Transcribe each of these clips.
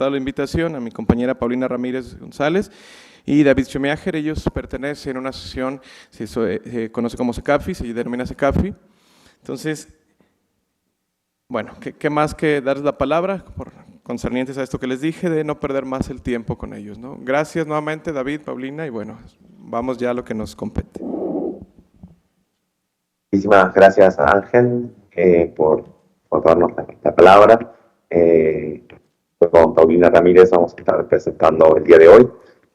aceptado la invitación, a mi compañera Paulina Ramírez González y David Schumacher. Ellos pertenecen a una asociación, se conoce como CECAFI, se denomina CECAFI. Entonces, bueno, ¿qué más que darles la palabra concernientes a esto que les dije, de no perder más el tiempo con ellos, ¿no? Gracias nuevamente, David, Paulina, y bueno, vamos ya a lo que nos compete. Muchísimas gracias a Ángel por darnos la palabra. Con Paulina Ramírez vamos a estar presentando el día de hoy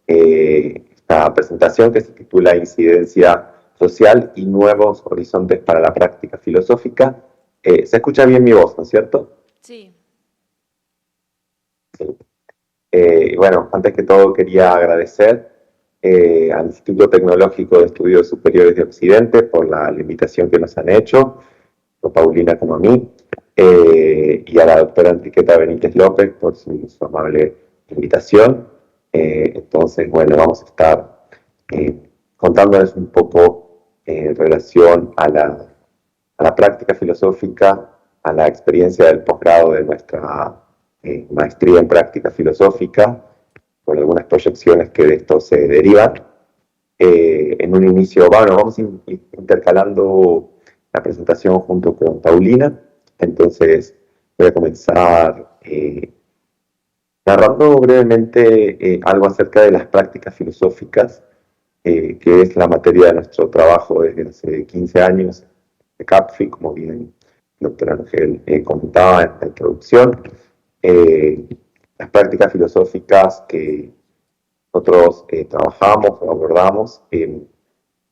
esta presentación que se titula Incidencia Social y Nuevos Horizontes para la Práctica Filosófica. ¿Se escucha bien mi voz, no es cierto? Sí. Sí. Bueno, antes que todo quería agradecer al Instituto Tecnológico de Estudios Superiores de Occidente por la invitación que nos han hecho, tanto a Paulina como a mí, y a la doctora Enriqueta Benítez López por su amable invitación. Entonces, bueno, vamos a estar contándoles un poco en relación a la práctica filosófica, a la experiencia del posgrado de nuestra maestría en práctica filosófica, con algunas proyecciones que de esto se derivan. En un inicio, bueno, vamos intercalando la presentación junto con Paulina, entonces voy a comenzar narrando brevemente algo acerca de las prácticas filosóficas, que es la materia de nuestro trabajo desde hace 15 años de CAPFI, como bien el doctor Ángel comentaba en la introducción. Las prácticas filosóficas que nosotros trabajamos o abordamos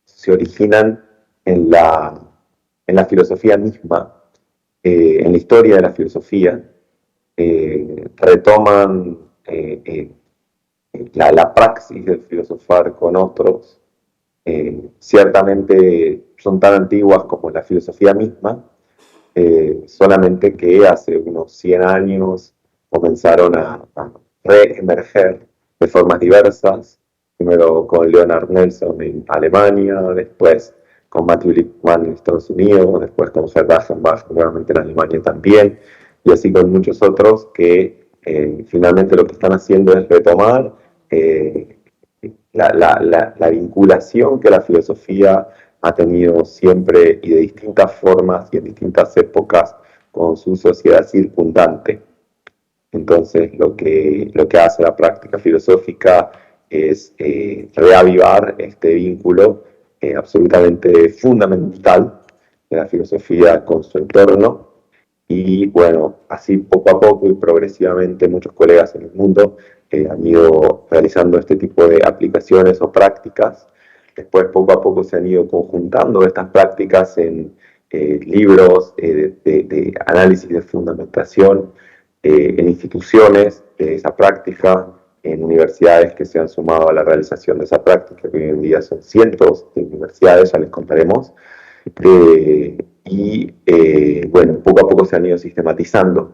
se originan en la filosofía misma, en la historia de la filosofía, retoman la praxis de filosofar con otros. Ciertamente son tan antiguas como la filosofía misma, solamente que hace unos 100 años comenzaron a reemerger de formas diversas, primero con Leonard Nelson en Alemania, después con Matthew Lippmann en Estados Unidos, después con Gerd Achenbach nuevamente en Alemania también, y así con muchos otros que finalmente lo que están haciendo es retomar la vinculación que la filosofía ha tenido siempre y de distintas formas y en distintas épocas con su sociedad circundante. Entonces, lo que hace la práctica filosófica es reavivar este vínculo absolutamente fundamental de la filosofía con su entorno. Y bueno, así poco a poco y progresivamente muchos colegas en el mundo han ido realizando este tipo de aplicaciones o prácticas. Después poco a poco se han ido conjuntando estas prácticas en libros de análisis de fundamentación, en instituciones de esa práctica, en universidades que se han sumado a la realización de esa práctica, que hoy en día son cientos de universidades, ya les contaremos. Bueno, poco a poco se han ido sistematizando.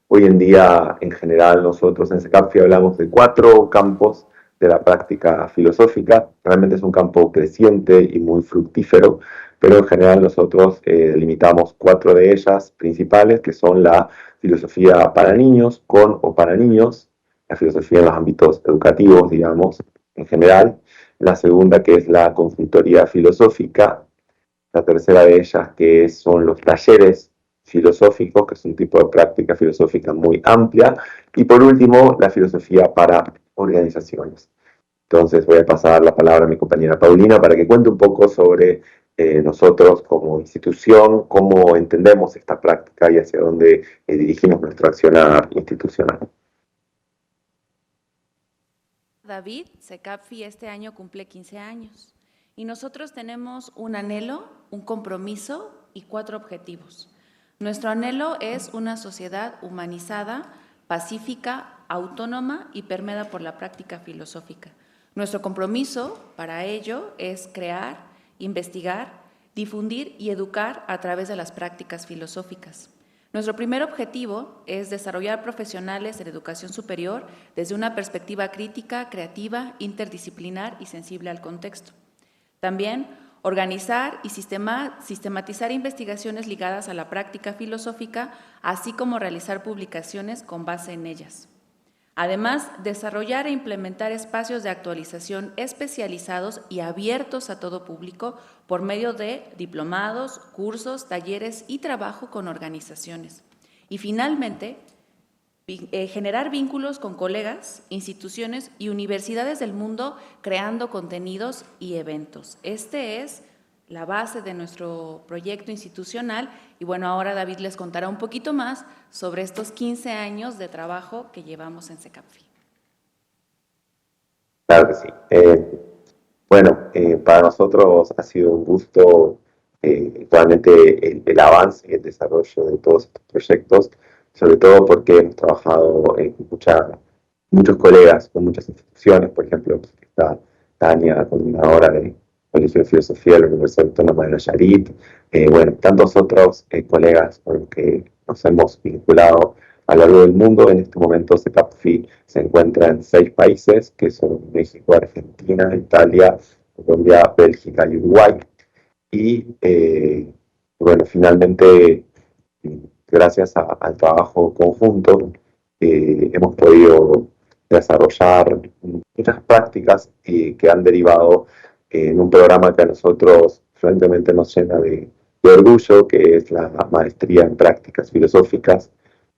Hoy en día, en general, nosotros en CECAFI hablamos de 4 campos de la práctica filosófica. Realmente es un campo creciente y muy fructífero, pero en general nosotros limitamos 4 de ellas principales, que son la filosofía para niños, con o para niños, la filosofía en los ámbitos educativos, digamos, en general. La segunda, que es la consultoría filosófica. La tercera de ellas, que son los talleres filosóficos, que es un tipo de práctica filosófica muy amplia. Y por último, la filosofía para organizaciones. Entonces voy a pasar la palabra a mi compañera Paulina para que cuente un poco sobre nosotros como institución, cómo entendemos esta práctica y hacia dónde dirigimos nuestro accionar institucional. David, CECAFI este año cumple 15 años y nosotros tenemos un anhelo, un compromiso y 4 objetivos. Nuestro anhelo es una sociedad humanizada, pacífica, autónoma y permeada por la práctica filosófica. Nuestro compromiso para ello es crear, investigar, difundir y educar a través de las prácticas filosóficas. Nuestro primer objetivo es desarrollar profesionales en educación superior desde una perspectiva crítica, creativa, interdisciplinar y sensible al contexto. También organizar y sistematizar investigaciones ligadas a la práctica filosófica, así como realizar publicaciones con base en ellas. Además, desarrollar e implementar espacios de actualización especializados y abiertos a todo público por medio de diplomados, cursos, talleres y trabajo con organizaciones. Y finalmente, generar vínculos con colegas, instituciones y universidades del mundo creando contenidos y eventos. Este es la base de nuestro proyecto institucional y bueno, ahora David les contará un poquito más sobre estos 15 años de trabajo que llevamos en SECAPFI. Claro que sí. Para nosotros ha sido un gusto realmente el avance y el desarrollo de todos estos proyectos, sobre todo porque hemos trabajado muchos colegas con muchas instituciones, por ejemplo, está Tania, coordinadora del Colegio de Filosofía de la Universidad Autónoma de Nayarit, tantos otros colegas con los que nos hemos vinculado a lo largo del mundo. En este momento SECAPFI se encuentra en 6 países, que son México, Argentina, Italia, Colombia, Bélgica y Uruguay. Y finalmente, gracias al trabajo conjunto, hemos podido desarrollar muchas prácticas que han derivado en un programa que a nosotros francamente nos llena de orgullo, que es la Maestría en Prácticas Filosóficas,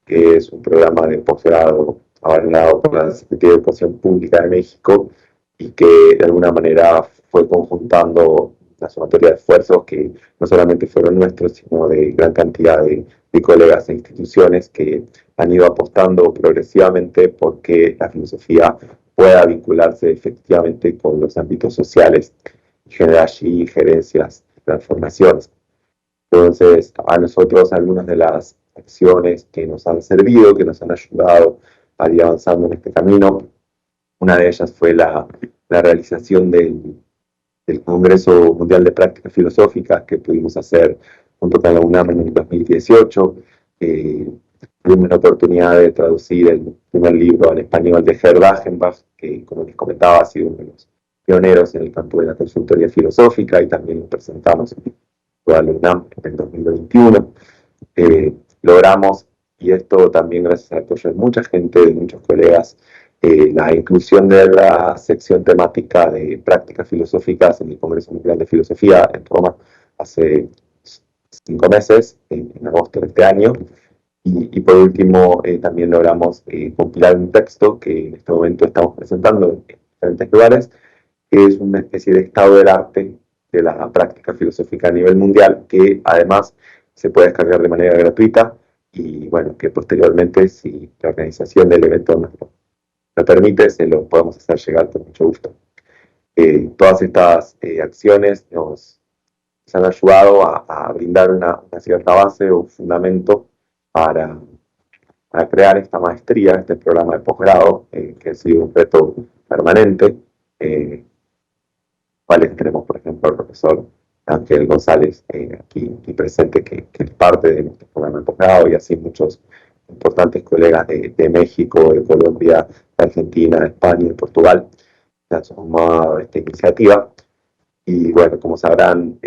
que es un programa de posgrado avalado por la Secretaría de Educación Pública de México y que de alguna manera fue conjuntando la sumatoria de esfuerzos que no solamente fueron nuestros, sino de gran cantidad de colegas e instituciones que han ido apostando progresivamente porque la filosofía pueda vincularse efectivamente con los ámbitos sociales y generar allí injerencias, transformaciones. Entonces, a nosotros algunas de las acciones que nos han servido, que nos han ayudado a ir avanzando en este camino, una de ellas fue la realización del Congreso Mundial de Prácticas Filosóficas que pudimos hacer junto con la UNAM en el 2018. Tuvimos la oportunidad de traducir el primer libro en español de Gerd Achenbach, que como les comentaba ha sido uno de los pioneros en el campo de la consultoría filosófica, y también lo presentamos a la UNAM en el 2021. Logramos, y esto también gracias al apoyo de mucha gente, de muchos colegas, la inclusión de la sección temática de prácticas filosóficas en el Congreso Mundial de Filosofía en Roma hace 5 meses, en agosto de este año. Y por último, también logramos compilar un texto que en este momento estamos presentando en diferentes lugares, que es una especie de estado del arte de la práctica filosófica a nivel mundial, que además se puede descargar de manera gratuita y que posteriormente, si la organización del evento nos lo permite, se lo podemos hacer llegar con mucho gusto. Todas estas acciones nos han ayudado a brindar una cierta base o fundamento para crear esta maestría, este programa de posgrado, que ha sido un reto permanente. Cuales tenemos, por ejemplo, al profesor Ángel González aquí presente, que es parte de nuestro programa de posgrado, y así muchos importantes colegas de México, de Colombia, de Argentina, de España y de Portugal se han sumado a esta iniciativa. Y como sabrán,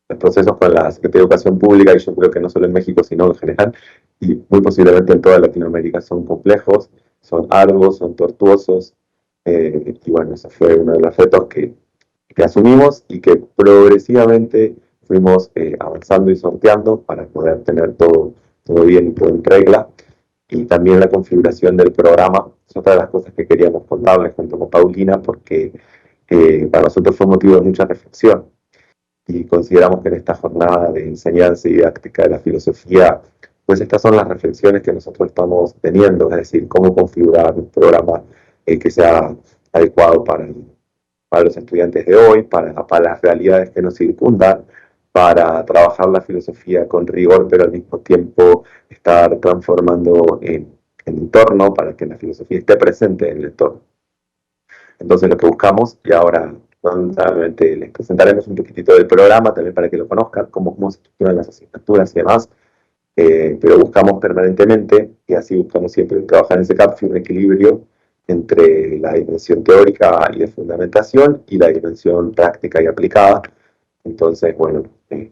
los procesos con la Secretaría de Educación Pública, y yo creo que no solo en México, sino en general, y muy posiblemente en toda Latinoamérica, son complejos, son arduos, son tortuosos. Ese fue uno de los retos que asumimos y que progresivamente fuimos avanzando y sorteando para poder tener todo bien y todo en regla. Y también la configuración del programa es otra de las cosas que queríamos contarles junto con Paulina, porque para nosotros fue motivo de mucha reflexión. Y consideramos que en esta jornada de enseñanza y didáctica de la filosofía, pues estas son las reflexiones que nosotros estamos teniendo, es decir, cómo configurar un programa que sea adecuado para los estudiantes de hoy, para las realidades que nos circundan, para trabajar la filosofía con rigor, pero al mismo tiempo estar transformando en el entorno, para que la filosofía esté presente en el entorno. Entonces lo que buscamos, y ahora prontamente les presentaremos un poquitito del programa, también para que lo conozcan, cómo se estructuran las asignaturas y demás, pero buscamos permanentemente, y así buscamos siempre trabajar en SECAPFI, un equilibrio entre la dimensión teórica y de fundamentación y la dimensión práctica y aplicada. Entonces,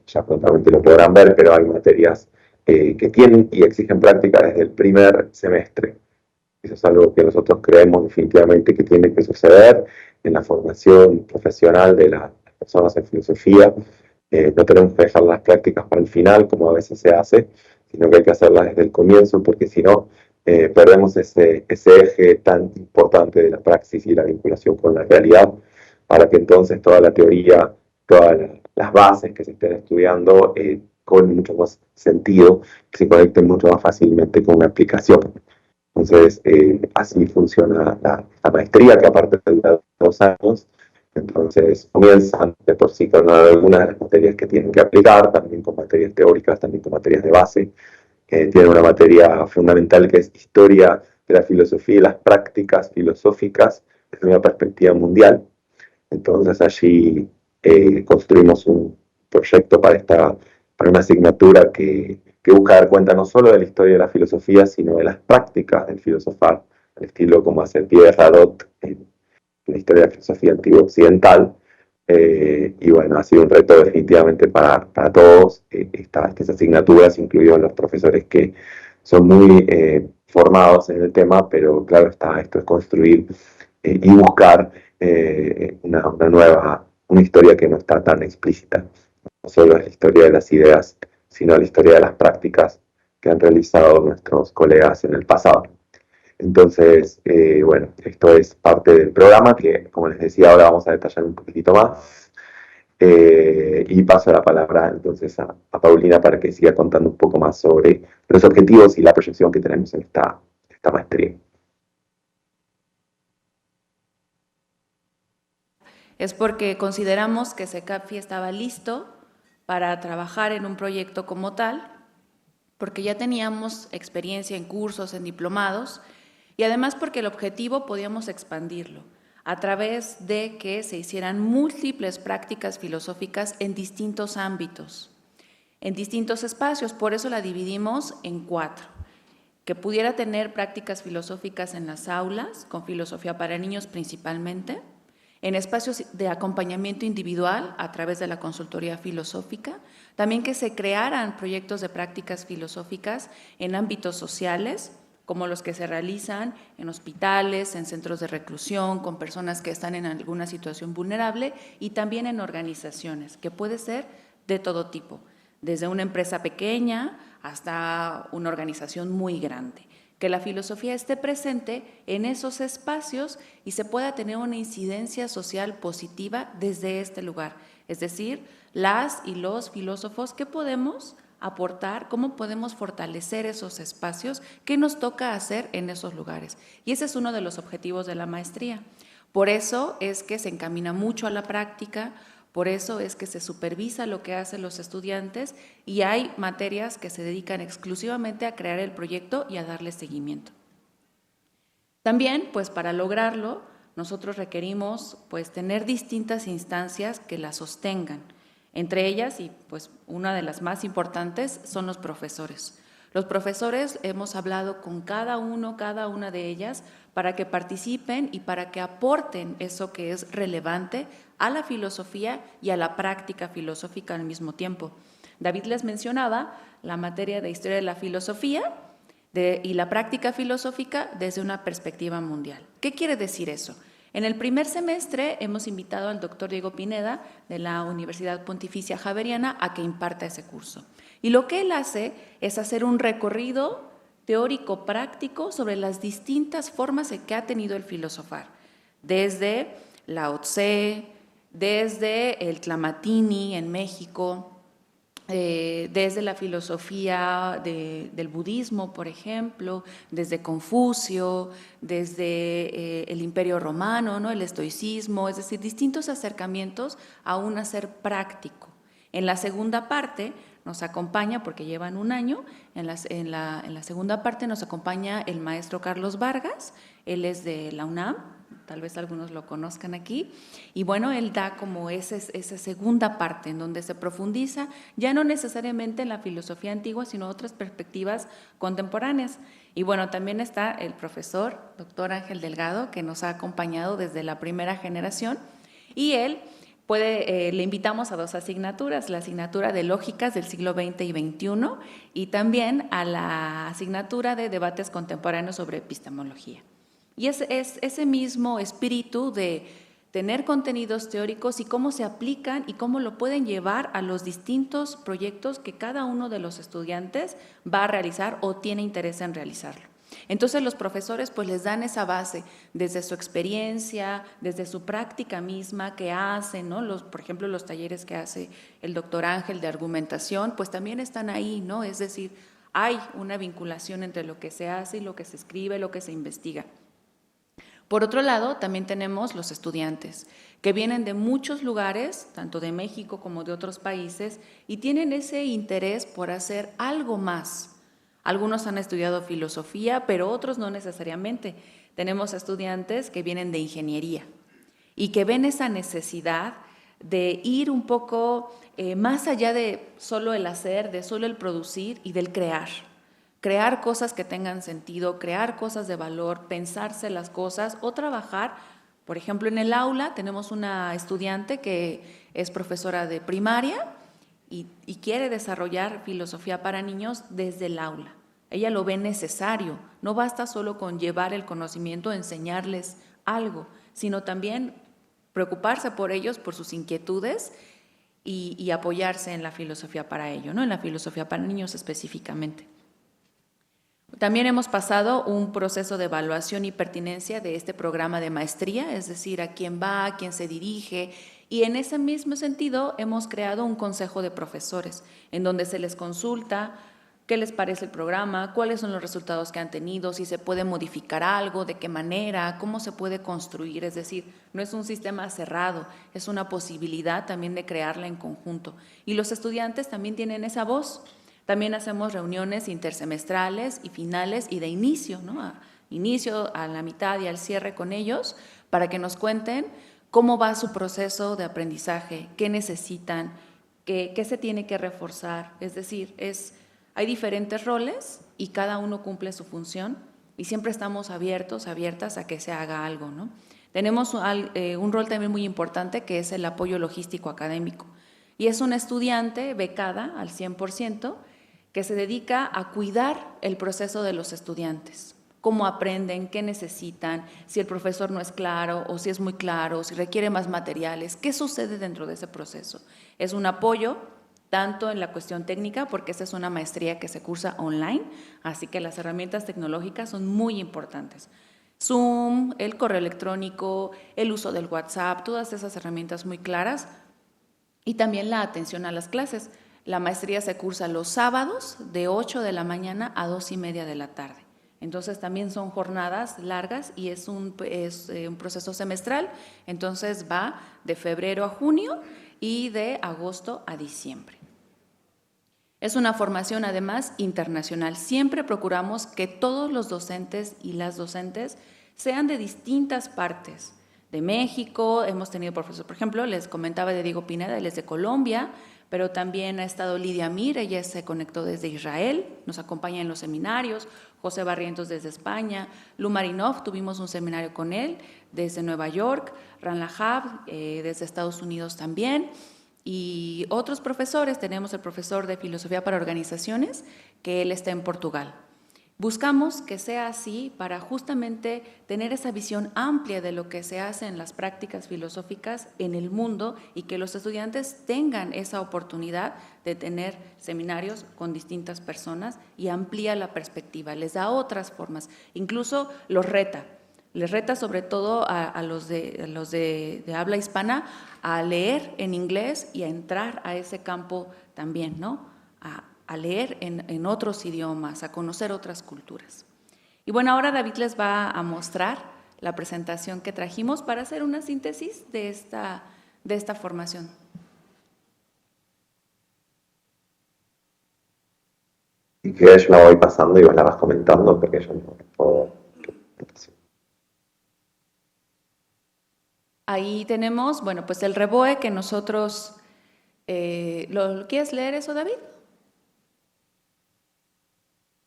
ya prontamente lo podrán ver, pero hay materias que tienen y exigen práctica desde el primer semestre. Eso es algo que nosotros creemos definitivamente que tiene que suceder en la formación profesional de las personas en filosofía. No tenemos que dejar las prácticas para el final, como a veces se hace, sino que hay que hacerlas desde el comienzo, porque si no, perdemos ese eje tan importante de la praxis y la vinculación con la realidad, para que entonces toda la teoría, todas las bases que se estén estudiando cobren mucho más sentido, que se conecten mucho más fácilmente con una aplicación. Entonces, así funciona la maestría, que aparte dura 2 años. Entonces, comienzan de por sí con algunas de las materias que tienen que aplicar, también con materias teóricas, también con materias de base. Tienen una materia fundamental que es historia de la filosofía y las prácticas filosóficas desde una perspectiva mundial. Entonces, allí construimos un proyecto para una asignatura que busca dar cuenta no solo de la historia de la filosofía, sino de las prácticas del filosofar, al estilo como hace Pierre Hadot en la historia de la filosofía antigua occidental. Y bueno, ha sido un reto definitivamente para todos estas asignaturas, incluidos los profesores que son muy formados en el tema, pero claro está, esto es construir y buscar una historia que no está tan explícita. No solo es la historia de las ideas, sino la historia de las prácticas que han realizado nuestros colegas en el pasado. Entonces, bueno, esto es parte del programa que, como les decía, ahora vamos a detallar un poquitito más. Y paso la palabra entonces a Paulina para que siga contando un poco más sobre los objetivos y la proyección que tenemos en esta maestría. Es porque consideramos que SECAPFI estaba listo para trabajar en un proyecto como tal, porque ya teníamos experiencia en cursos, en diplomados, y además porque el objetivo podíamos expandirlo a través de que se hicieran múltiples prácticas filosóficas en distintos ámbitos, en distintos espacios. Por eso la dividimos en 4, que pudiera tener prácticas filosóficas en las aulas, con filosofía para niños principalmente, en espacios de acompañamiento individual a través de la consultoría filosófica, también que se crearan proyectos de prácticas filosóficas en ámbitos sociales, como los que se realizan en hospitales, en centros de reclusión, con personas que están en alguna situación vulnerable, y también en organizaciones, que puede ser de todo tipo, desde una empresa pequeña hasta una organización muy grande. Que la filosofía esté presente en esos espacios y se pueda tener una incidencia social positiva desde este lugar. Es decir, las y los filósofos, ¿qué podemos aportar? ¿Cómo podemos fortalecer esos espacios? ¿Qué nos toca hacer en esos lugares? Y ese es uno de los objetivos de la maestría. Por eso es que se encamina mucho a la práctica. Por eso es que se supervisa lo que hacen los estudiantes y hay materias que se dedican exclusivamente a crear el proyecto y a darle seguimiento. También, pues para lograrlo, nosotros requerimos pues tener distintas instancias que la sostengan. Entre ellas, y pues una de las más importantes, son los profesores. Los profesores hemos hablado con cada una de ellas para que participen y para que aporten eso que es relevante a la filosofía y a la práctica filosófica al mismo tiempo. David les mencionaba la materia de historia de la filosofía y la práctica filosófica desde una perspectiva mundial. ¿Qué quiere decir eso? En el primer semestre hemos invitado al doctor Diego Pineda de la Universidad Pontificia Javeriana a que imparta ese curso. Y lo que él hace es hacer un recorrido teórico-práctico sobre las distintas formas en que ha tenido el filosofar, desde Lao Tse, desde el Tlamatini en México, desde la filosofía del budismo, por ejemplo, desde Confucio, desde el Imperio Romano, ¿no? El estoicismo, es decir, distintos acercamientos a un hacer práctico. En la segunda parte nos acompaña, porque llevan un año, en la segunda parte nos acompaña el maestro Carlos Vargas, él es de la UNAM, tal vez algunos lo conozcan aquí, y bueno, él da como esa segunda parte en donde se profundiza, ya no necesariamente en la filosofía antigua, sino otras perspectivas contemporáneas. Y bueno, también está el profesor, doctor Ángel Delgado, que nos ha acompañado desde la primera generación, y él Le invitamos a 2 asignaturas, la asignatura de Lógicas del siglo XX y XXI y también a la asignatura de Debates Contemporáneos sobre Epistemología. Y es ese mismo espíritu de tener contenidos teóricos y cómo se aplican y cómo lo pueden llevar a los distintos proyectos que cada uno de los estudiantes va a realizar o tiene interés en realizarlo. Entonces los profesores pues les dan esa base desde su experiencia, desde su práctica misma que hacen, ¿no? Por ejemplo, los talleres que hace el doctor Ángel de argumentación, pues también están ahí, ¿no? Es decir, hay una vinculación entre lo que se hace y lo que se escribe, lo que se investiga. Por otro lado, también tenemos los estudiantes que vienen de muchos lugares, tanto de México como de otros países, y tienen ese interés por hacer algo más. Algunos han estudiado filosofía, pero otros no necesariamente. Tenemos estudiantes que vienen de ingeniería y que ven esa necesidad de ir un poco más allá de solo el hacer, de solo el producir y del crear. Crear cosas que tengan sentido, crear cosas de valor, pensarse las cosas o trabajar. Por ejemplo, en el aula tenemos una estudiante que es profesora de primaria y quiere desarrollar filosofía para niños desde el aula. Ella lo ve necesario, no basta solo con llevar el conocimiento, enseñarles algo, sino también preocuparse por ellos, por sus inquietudes y apoyarse en la filosofía para ello, ¿no? En la filosofía para niños específicamente. También hemos pasado un proceso de evaluación y pertinencia de este programa de maestría, es decir, a quién va, a quién se dirige, y en ese mismo sentido hemos creado un consejo de profesores, en donde se les consulta qué les parece el programa, cuáles son los resultados que han tenido, si se puede modificar algo, de qué manera, cómo se puede construir, es decir, no es un sistema cerrado, es una posibilidad también de crearla en conjunto. Y los estudiantes también tienen esa voz. También hacemos reuniones intersemestrales y finales y de inicio, ¿no? Inicio, a la mitad y al cierre con ellos para que nos cuenten cómo va su proceso de aprendizaje, qué necesitan, qué se tiene que reforzar. Es decir, hay diferentes roles y cada uno cumple su función y siempre estamos abiertas a que se haga algo, ¿no? Tenemos un rol también muy importante que es el apoyo logístico académico y es una estudiante becada al 100% que se dedica a cuidar el proceso de los estudiantes, cómo aprenden, qué necesitan, si el profesor no es claro o si es muy claro, si requiere más materiales, qué sucede dentro de ese proceso. Es un apoyo tanto en la cuestión técnica, porque esta es una maestría que se cursa online, así que las herramientas tecnológicas son muy importantes. Zoom, el correo electrónico, el uso del WhatsApp, todas esas herramientas muy claras y también la atención a las clases. La maestría se cursa los sábados de 8 de la mañana a 2:30 de la tarde. Entonces también son jornadas largas y es un proceso semestral, entonces va de febrero a junio y de agosto a diciembre. Es una formación además internacional. Siempre procuramos que todos los docentes y las docentes sean de distintas partes. De México, hemos tenido profesores, por ejemplo, les comentaba de Diego Pineda, él es de Colombia, pero también ha estado Lidia Mir, ella se conectó desde Israel, nos acompaña en los seminarios, José Barrientos desde España, Lu Marinov, tuvimos un seminario con él desde Nueva York, Ran Lahab desde Estados Unidos también, y otros profesores, tenemos el profesor de Filosofía para Organizaciones, que él está en Portugal. Buscamos que sea así para justamente tener esa visión amplia de lo que se hace en las prácticas filosóficas en el mundo y que los estudiantes tengan esa oportunidad de tener seminarios con distintas personas y amplía la perspectiva, les da otras formas, incluso les reta sobre todo a los de habla hispana a leer en inglés y a entrar a ese campo también, ¿no? A leer en otros idiomas, a conocer otras culturas. Y bueno, ahora David les va a mostrar la presentación que trajimos para hacer una síntesis de esta formación. Y que yo la voy pasando y vos la vas comentando porque yo no puedo. Ahí tenemos, bueno, pues el REBOE que nosotros... ¿Lo quieres leer eso, David?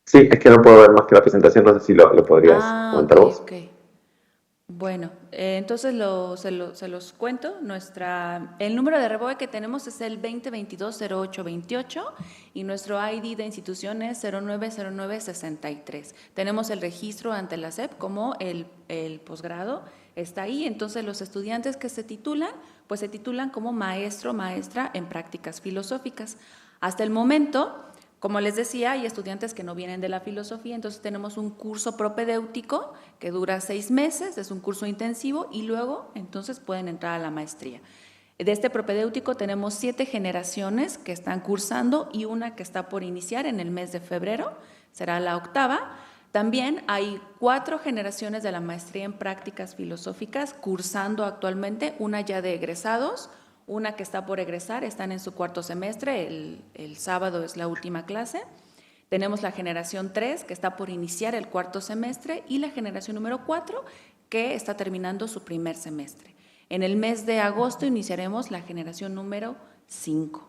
Sí, es que no puedo ver más que la presentación, no sé si lo podrías comentar ok, vos. ok. Bueno, entonces se los cuento. El número de REBOE que tenemos es el 2022-0828 y nuestro ID de institución es 090963. Tenemos el registro ante la SEP como el posgrado está ahí. Entonces los estudiantes que se titulan, pues se titulan como maestro o maestra en prácticas filosóficas. Hasta el momento, como les decía, hay estudiantes que no vienen de la filosofía, entonces tenemos un curso propedéutico que dura 6 meses, es un curso intensivo y luego entonces pueden entrar a la maestría. De este propedéutico tenemos 7 generaciones que están cursando y una que está por iniciar en el mes de febrero, será la 8ª. También hay 4 generaciones de la maestría en prácticas filosóficas cursando actualmente, una ya de egresados, una que está por egresar, están en su 4º semestre, el sábado es la última clase. Tenemos la generación 3, que está por iniciar el 4º semestre, y la generación número 4, que está terminando su 1er semestre. En el mes de agosto iniciaremos la generación número 5.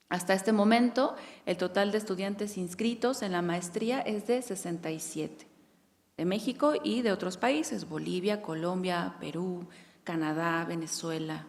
Hasta este momento, el total de estudiantes inscritos en la maestría es de 67, de México y de otros países, Bolivia, Colombia, Perú, Canadá, Venezuela.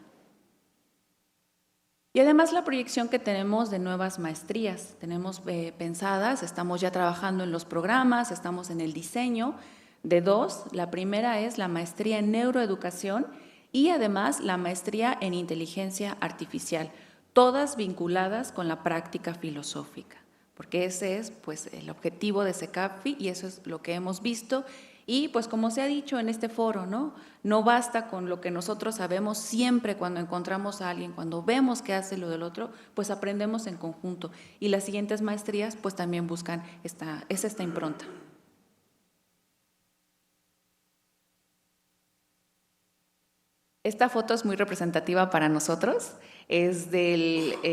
Y además la proyección que tenemos de nuevas maestrías, tenemos pensadas, estamos ya trabajando en los programas, estamos en el diseño de 2. La primera es la maestría en neuroeducación y además la maestría en inteligencia artificial, todas vinculadas con la práctica filosófica, porque ese es pues el objetivo de SECAFI y eso es lo que hemos visto. Y pues como se ha dicho en este foro, no basta con lo que nosotros sabemos, siempre cuando encontramos a alguien, cuando vemos que hace lo del otro, pues aprendemos en conjunto. Y las siguientes maestrías pues también buscan esta impronta. Esta foto es muy representativa para nosotros, es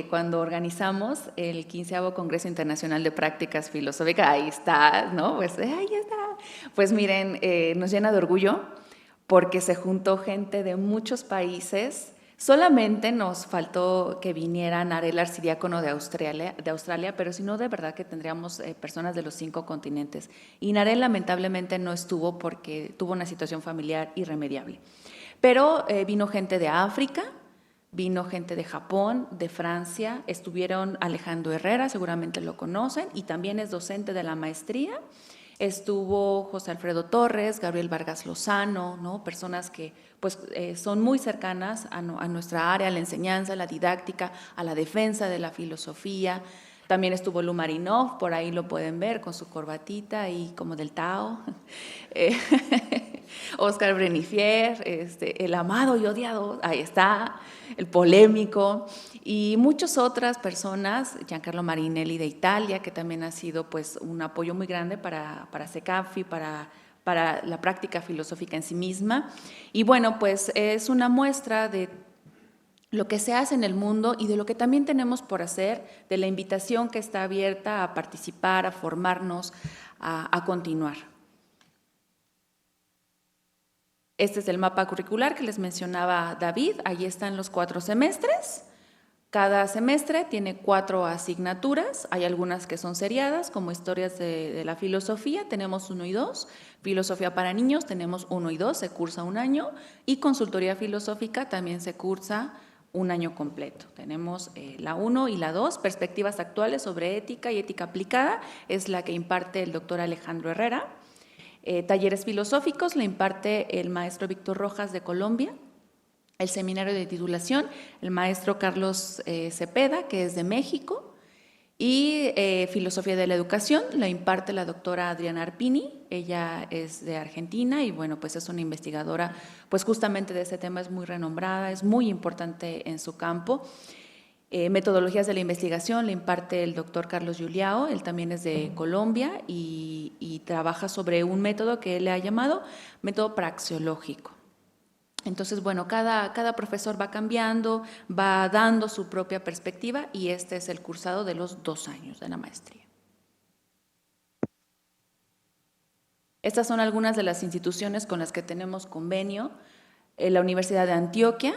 cuando organizamos el 15º Congreso Internacional de Prácticas Filosóficas. Ahí está, ¿no? Pues ahí está. Pues miren, nos llena de orgullo porque se juntó gente de muchos países. Solamente nos faltó que viniera Narel Arcidiácono de Australia, pero si no, de verdad que tendríamos personas de los 5 continentes. Y Narel lamentablemente no estuvo porque tuvo una situación familiar irremediable. Pero vino gente de África, vino gente de Japón, de Francia, estuvieron Alejandro Herrera, seguramente lo conocen, y también es docente de la maestría. Estuvo José Alfredo Torres, Gabriel Vargas Lozano, ¿no? Personas que pues, son muy cercanas a nuestra área, a la enseñanza, a la didáctica, a la defensa de la filosofía. También estuvo Lu Marinov, por ahí lo pueden ver con su corbatita y como del Tao. Oscar Brenifier, el amado y odiado, ahí está, el polémico, y muchas otras personas, Giancarlo Marinelli de Italia, que también ha sido pues, un apoyo muy grande para SECAFI, para la práctica filosófica en sí misma. Y bueno, pues es una muestra de lo que se hace en el mundo y de lo que también tenemos por hacer, de la invitación que está abierta a participar, a formarnos, a continuar. Este es el mapa curricular que les mencionaba David, ahí están los 4 semestres. Cada semestre tiene 4 asignaturas, hay algunas que son seriadas, como historias de la filosofía, tenemos 1 y 2, filosofía para niños, tenemos 1 y 2, se cursa 1 año, y consultoría filosófica también se cursa 1 año completo. Tenemos la 1 y la 2, perspectivas actuales sobre ética y ética aplicada, es la que imparte el doctor Alejandro Herrera. Talleres filosóficos la imparte el maestro Víctor Rojas de Colombia. El seminario de titulación, el maestro Carlos Cepeda, que es de México. Y filosofía de la educación la imparte la doctora Adriana Arpini, ella es de Argentina y bueno, pues es una investigadora, pues justamente de este tema es muy renombrada, es muy importante en su campo. Metodologías de la investigación le imparte el doctor Carlos Juliao, él también es de Colombia y trabaja sobre un método que él le ha llamado método praxeológico. Entonces, bueno, cada profesor va cambiando, va dando su propia perspectiva y este es el cursado de los 2 años de la maestría. Estas son algunas de las instituciones con las que tenemos convenio: la Universidad de Antioquia,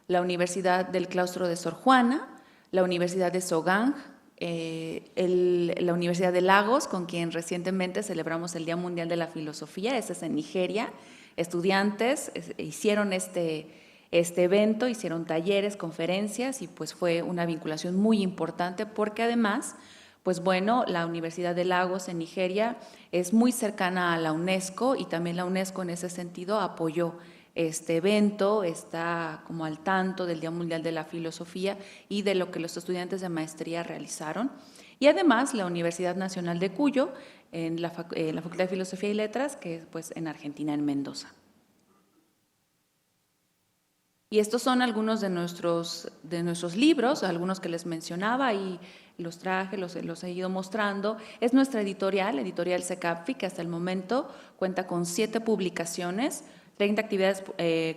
la Universidad del Claustro de Sor Juana, la Universidad de Sogang, la Universidad de Lagos, con quien recientemente celebramos el Día Mundial de la Filosofía, ese es en Nigeria. estudiantes hicieron este evento, hicieron talleres, conferencias, y pues fue una vinculación muy importante porque además, pues bueno, la Universidad de Lagos en Nigeria es muy cercana a la UNESCO, y también la UNESCO en ese sentido apoyó este evento, está como al tanto del Día Mundial de la Filosofía y de lo que los estudiantes de maestría realizaron. Y además la Universidad Nacional de Cuyo, en la Facultad de Filosofía y Letras, que es pues en Argentina, en Mendoza. Y estos son algunos de nuestros libros, algunos que les mencionaba, y los traje, los he ido mostrando. Es nuestra editorial CECAPFI, que hasta el momento cuenta con 7 publicaciones, 30 actividades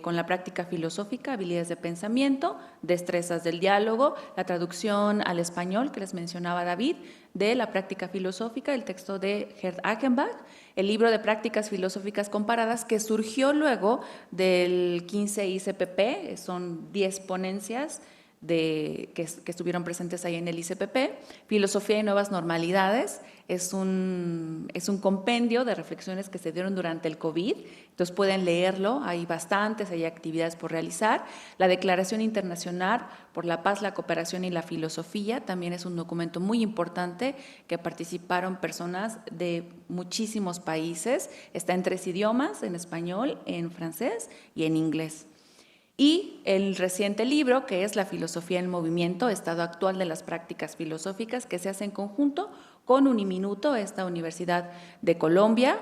con la práctica filosófica, habilidades de pensamiento, destrezas del diálogo, la traducción al español que les mencionaba David, de la práctica filosófica, el texto de Gerd Achenbach, el libro de prácticas filosóficas comparadas que surgió luego del 15 ICPP, son 10 ponencias que estuvieron presentes ahí en el ICPP. Filosofía y nuevas normalidades es un compendio de reflexiones que se dieron durante el COVID, entonces pueden leerlo, hay bastantes, hay actividades por realizar. La Declaración Internacional por la Paz, la Cooperación y la Filosofía también es un documento muy importante que participaron personas de muchísimos países, está en 3 idiomas, en español, en francés y en inglés. Y el reciente libro, que es La filosofía en movimiento, estado actual de las prácticas filosóficas, que se hace en conjunto con Uniminuto, esta Universidad de Colombia.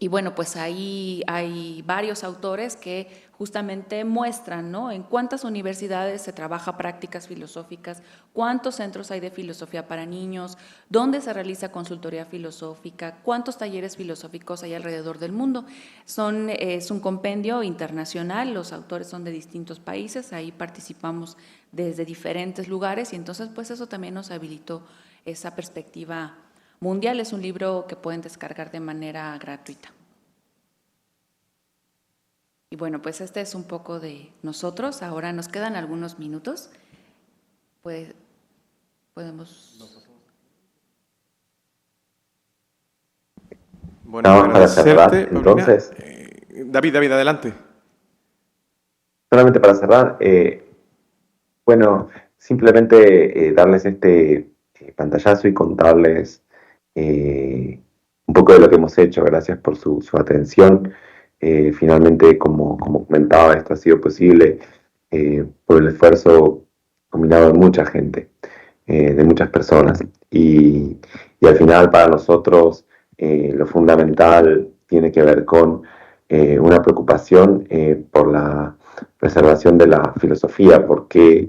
Y bueno, pues ahí hay varios autores que justamente muestran, ¿no?, en cuántas universidades se trabaja prácticas filosóficas, cuántos centros hay de filosofía para niños, dónde se realiza consultoría filosófica, cuántos talleres filosóficos hay alrededor del mundo. Es un compendio internacional, los autores son de distintos países, ahí participamos desde diferentes lugares, y entonces pues eso también nos habilitó esa perspectiva mundial. Es un libro que pueden descargar de manera gratuita. Y bueno, pues este es un poco de nosotros. Ahora nos quedan algunos minutos. Podemos... Bueno, para cerrar, entonces... David, adelante. Solamente para cerrar, bueno, simplemente darles este pantallazo y contarles un poco de lo que hemos hecho. Gracias por su atención. Finalmente, como comentaba, esto ha sido posible por el esfuerzo combinado de mucha gente, de muchas personas. Y al final, para nosotros, lo fundamental tiene que ver con una preocupación por la preservación de la filosofía, porque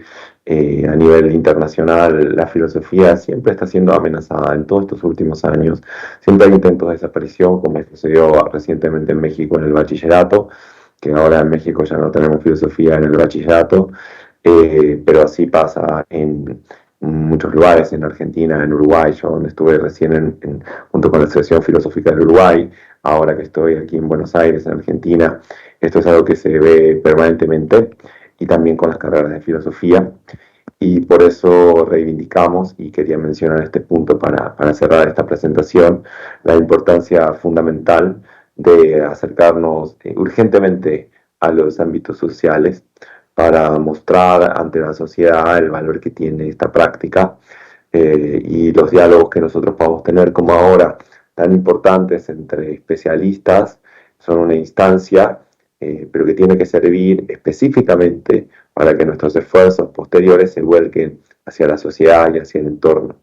a nivel internacional la filosofía siempre está siendo amenazada en todos estos últimos años. Siempre hay intentos de desaparición, como sucedió recientemente en México en el bachillerato, que ahora en México ya no tenemos filosofía en el bachillerato, pero así pasa en muchos lugares, en Argentina, en Uruguay, yo donde estuve recién junto con la Asociación Filosófica del Uruguay, ahora que estoy aquí en Buenos Aires, en Argentina. Esto es algo que se ve permanentemente, y también con las carreras de filosofía, y por eso reivindicamos, y quería mencionar este punto para cerrar esta presentación, la importancia fundamental de acercarnos urgentemente a los ámbitos sociales para mostrar ante la sociedad el valor que tiene esta práctica, y los diálogos que nosotros podamos tener, como ahora, tan importantes entre especialistas, son una instancia, pero que tiene que servir específicamente para que nuestros esfuerzos posteriores se vuelquen hacia la sociedad y hacia el entorno.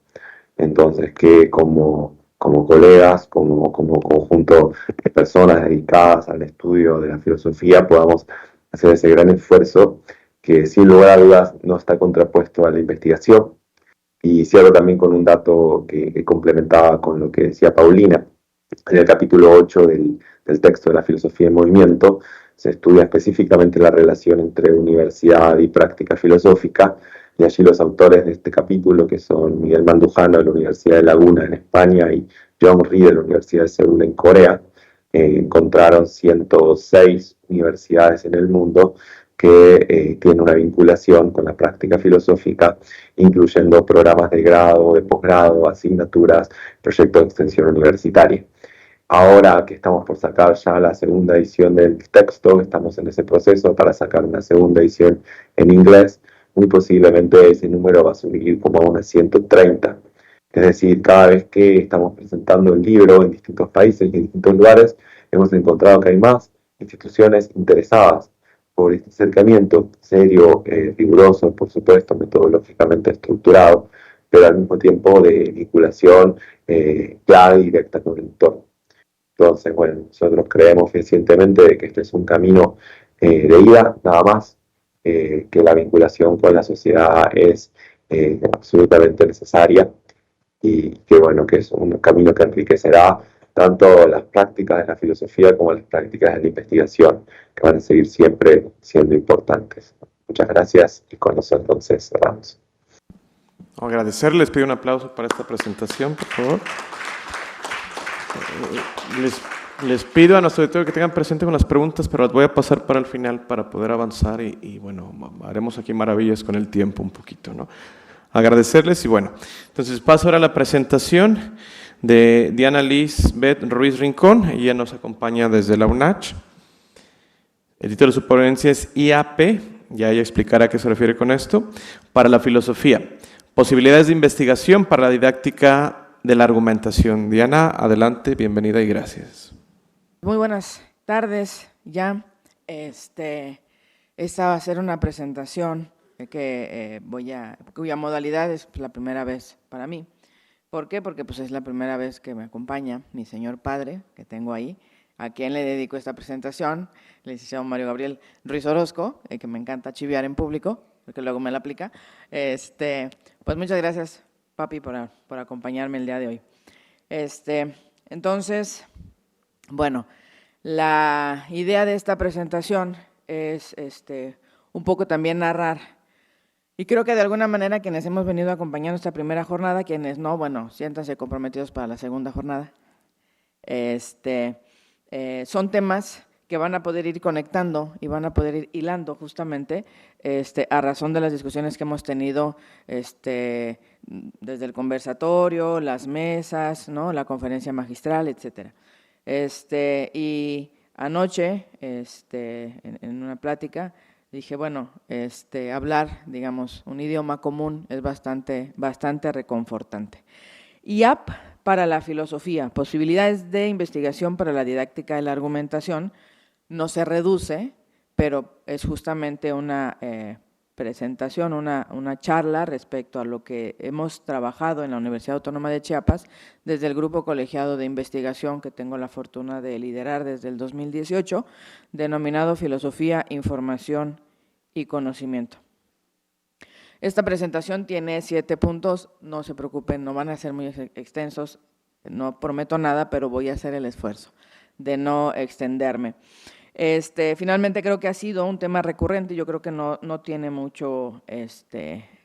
Entonces, que como colegas, como conjunto de personas dedicadas al estudio de la filosofía, podamos hacer ese gran esfuerzo que, sin lugar a dudas, no está contrapuesto a la investigación. Y cierro también con un dato que complementaba con lo que decía Paulina. En el capítulo 8 del texto de la filosofía en movimiento se estudia específicamente la relación entre universidad y práctica filosófica, y allí los autores de este capítulo, que son Miguel Mandujano de la Universidad de Laguna en España y John Rhee de la Universidad de Seúl en Corea, encontraron 106 universidades en el mundo que tienen una vinculación con la práctica filosófica, incluyendo programas de grado, de posgrado, asignaturas, proyectos de extensión universitaria. Ahora que estamos por sacar ya la segunda edición del texto, estamos en ese proceso para sacar una segunda edición en inglés, muy posiblemente ese número va a subir como a unas 130. Es decir, cada vez que estamos presentando el libro en distintos países y en distintos lugares, hemos encontrado que hay más instituciones interesadas por este acercamiento serio, riguroso, por supuesto, metodológicamente estructurado, pero al mismo tiempo de vinculación clara y directa con el entorno. Entonces, bueno, nosotros creemos fehacientemente de que este es un camino de ida, nada más, que la vinculación con la sociedad es absolutamente necesaria y que, bueno, que es un camino que enriquecerá tanto las prácticas de la filosofía como las prácticas de la investigación, que van a seguir siempre siendo importantes. Muchas gracias y con eso entonces cerramos. Agradecerles, pido un aplauso para esta presentación, por favor. Les pido a nuestro auditorio que tengan presente con las preguntas, pero las voy a pasar para el final para poder avanzar y bueno, haremos aquí maravillas con el tiempo un poquito, ¿no? Agradecerles y bueno, entonces paso ahora a la presentación de Diana Lisbeth Ruiz Rincón. Ella nos acompaña desde la UNACH. El título de su ponencia es IAP, ya ella explicará a qué se refiere con esto, para la filosofía. Posibilidades de investigación para la didáctica de la argumentación. Diana, adelante, bienvenida y gracias. Muy buenas tardes ya. Esta va a ser una presentación cuya modalidad es la primera vez para mí. ¿Por qué? Porque pues, es la primera vez que me acompaña mi señor padre, que tengo ahí, a quien le dedico esta presentación, el licenciado Mario Gabriel Ruiz Orozco, que me encanta chiviar en público, porque luego me la aplica. Pues muchas gracias, papi, por acompañarme el día de hoy. Entonces, bueno, la idea de esta presentación es un poco también narrar, y creo que de alguna manera quienes hemos venido acompañando esta primera jornada, quienes no, bueno, siéntanse comprometidos para la segunda jornada. Son temas que van a poder ir conectando y van a poder ir hilando justamente a razón de las discusiones que hemos tenido desde el conversatorio, las mesas, ¿no?, la conferencia magistral, etcétera. Y anoche, en una plática, dije, bueno, hablar, digamos, un idioma común es bastante reconfortante. IAP para la filosofía, posibilidades de investigación para la didáctica de la argumentación, no se reduce, pero es justamente una presentación, una charla respecto a lo que hemos trabajado en la Universidad Autónoma de Chiapas desde el grupo colegiado de investigación que tengo la fortuna de liderar desde el 2018, denominado Filosofía, Información y Conocimiento. Esta presentación tiene 7 puntos, no se preocupen, no van a ser muy extensos, no prometo nada, pero voy a hacer el esfuerzo de no extenderme. Finalmente creo que ha sido un tema recurrente, yo creo que no tiene mucho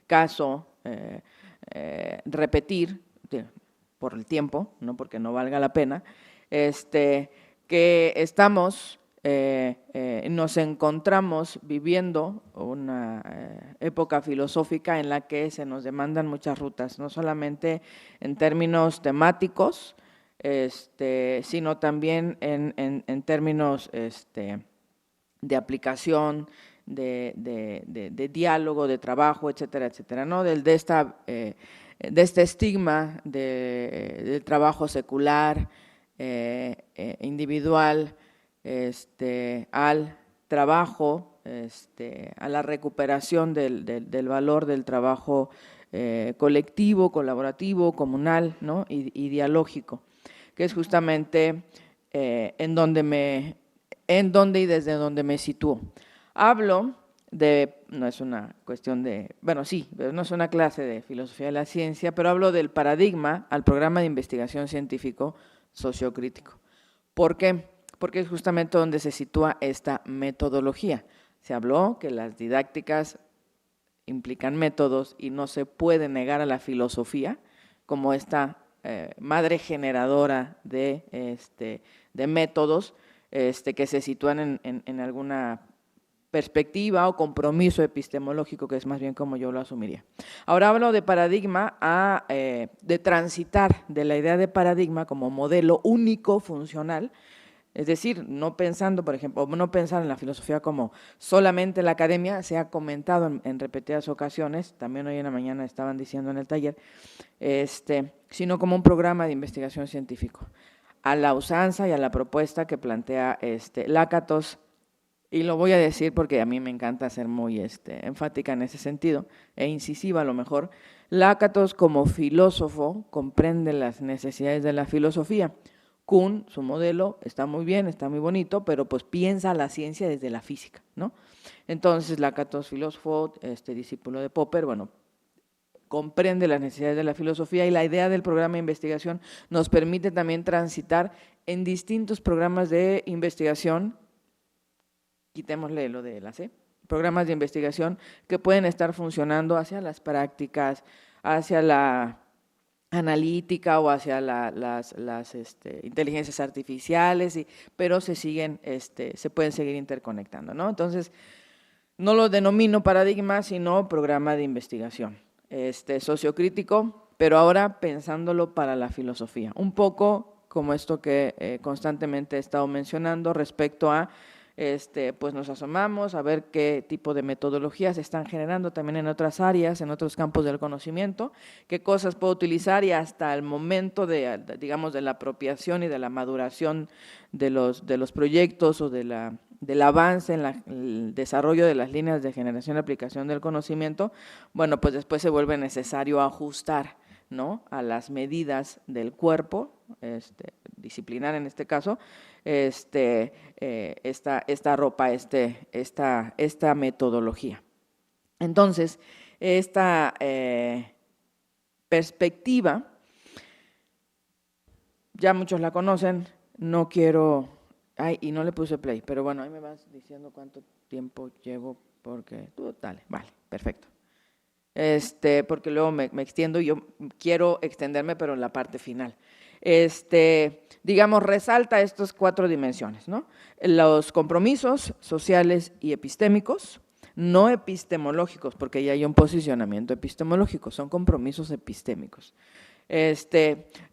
caso repetir por el tiempo, no porque no valga la pena, que estamos, nos encontramos viviendo una época filosófica en la que se nos demandan muchas rutas, no solamente en términos temáticos, sino también en términos de aplicación, de diálogo, de trabajo, etcétera, etcétera, ¿no? De este estigma del trabajo secular, individual, al trabajo, a la recuperación del valor del trabajo colectivo, colaborativo, comunal, ¿no?, y dialógico, que es justamente en donde y desde donde me sitúo. Hablo no es una cuestión de, bueno, sí, pero no es una clase de filosofía de la ciencia, pero hablo del paradigma al programa de investigación científico sociocrítico. ¿Por qué? Porque es justamente donde se sitúa esta metodología. Se habló que las didácticas implican métodos y no se puede negar a la filosofía como esta madre generadora de métodos que se sitúan en alguna perspectiva o compromiso epistemológico, que es más bien como yo lo asumiría. Ahora hablo de paradigma, de transitar de la idea de paradigma como modelo único funcional, es decir, no pensando, por ejemplo, no pensar en la filosofía como solamente la academia. Se ha comentado en repetidas ocasiones, también hoy en la mañana estaban diciendo en el taller, sino como un programa de investigación científico, a la usanza y a la propuesta que plantea Lakatos. Y lo voy a decir porque a mí me encanta ser muy enfática en ese sentido, e incisiva a lo mejor. Lakatos, como filósofo, comprende las necesidades de la filosofía. Kuhn, su modelo, está muy bien, está muy bonito, pero pues piensa la ciencia desde la física, ¿no? Entonces, Lakatos, filósofo, discípulo de Popper, bueno, comprende las necesidades de la filosofía, y la idea del programa de investigación nos permite también transitar en distintos programas de investigación. Quitémosle lo de la C, programas de investigación que pueden estar funcionando hacia las prácticas, hacia la analítica o hacia las inteligencias artificiales, pero se pueden seguir interconectando, ¿no? Entonces, no lo denomino paradigma, sino programa de investigación sociocrítico, pero ahora pensándolo para la filosofía. Un poco como esto que constantemente he estado mencionando respecto a pues nos asomamos a ver qué tipo de metodologías se están generando también en otras áreas, en otros campos del conocimiento, qué cosas puedo utilizar, y hasta el momento digamos, de la apropiación y de la maduración de los proyectos o del avance en el desarrollo de las líneas de generación y aplicación del conocimiento, bueno, pues después se vuelve necesario ajustar, ¿no?, a las medidas del cuerpo, disciplinar en este caso, esta ropa, esta metodología. Entonces, esta perspectiva, ya muchos la conocen, no quiero, y no le puse play, pero bueno, ahí me vas diciendo cuánto tiempo llevo, porque tú, dale, vale, perfecto. Porque luego me extiendo y yo quiero extenderme, pero en la parte final. Digamos, resalta estas 4 dimensiones, ¿no? Los compromisos sociales y epistémicos, no epistemológicos, porque ya hay un posicionamiento epistemológico, son compromisos epistémicos.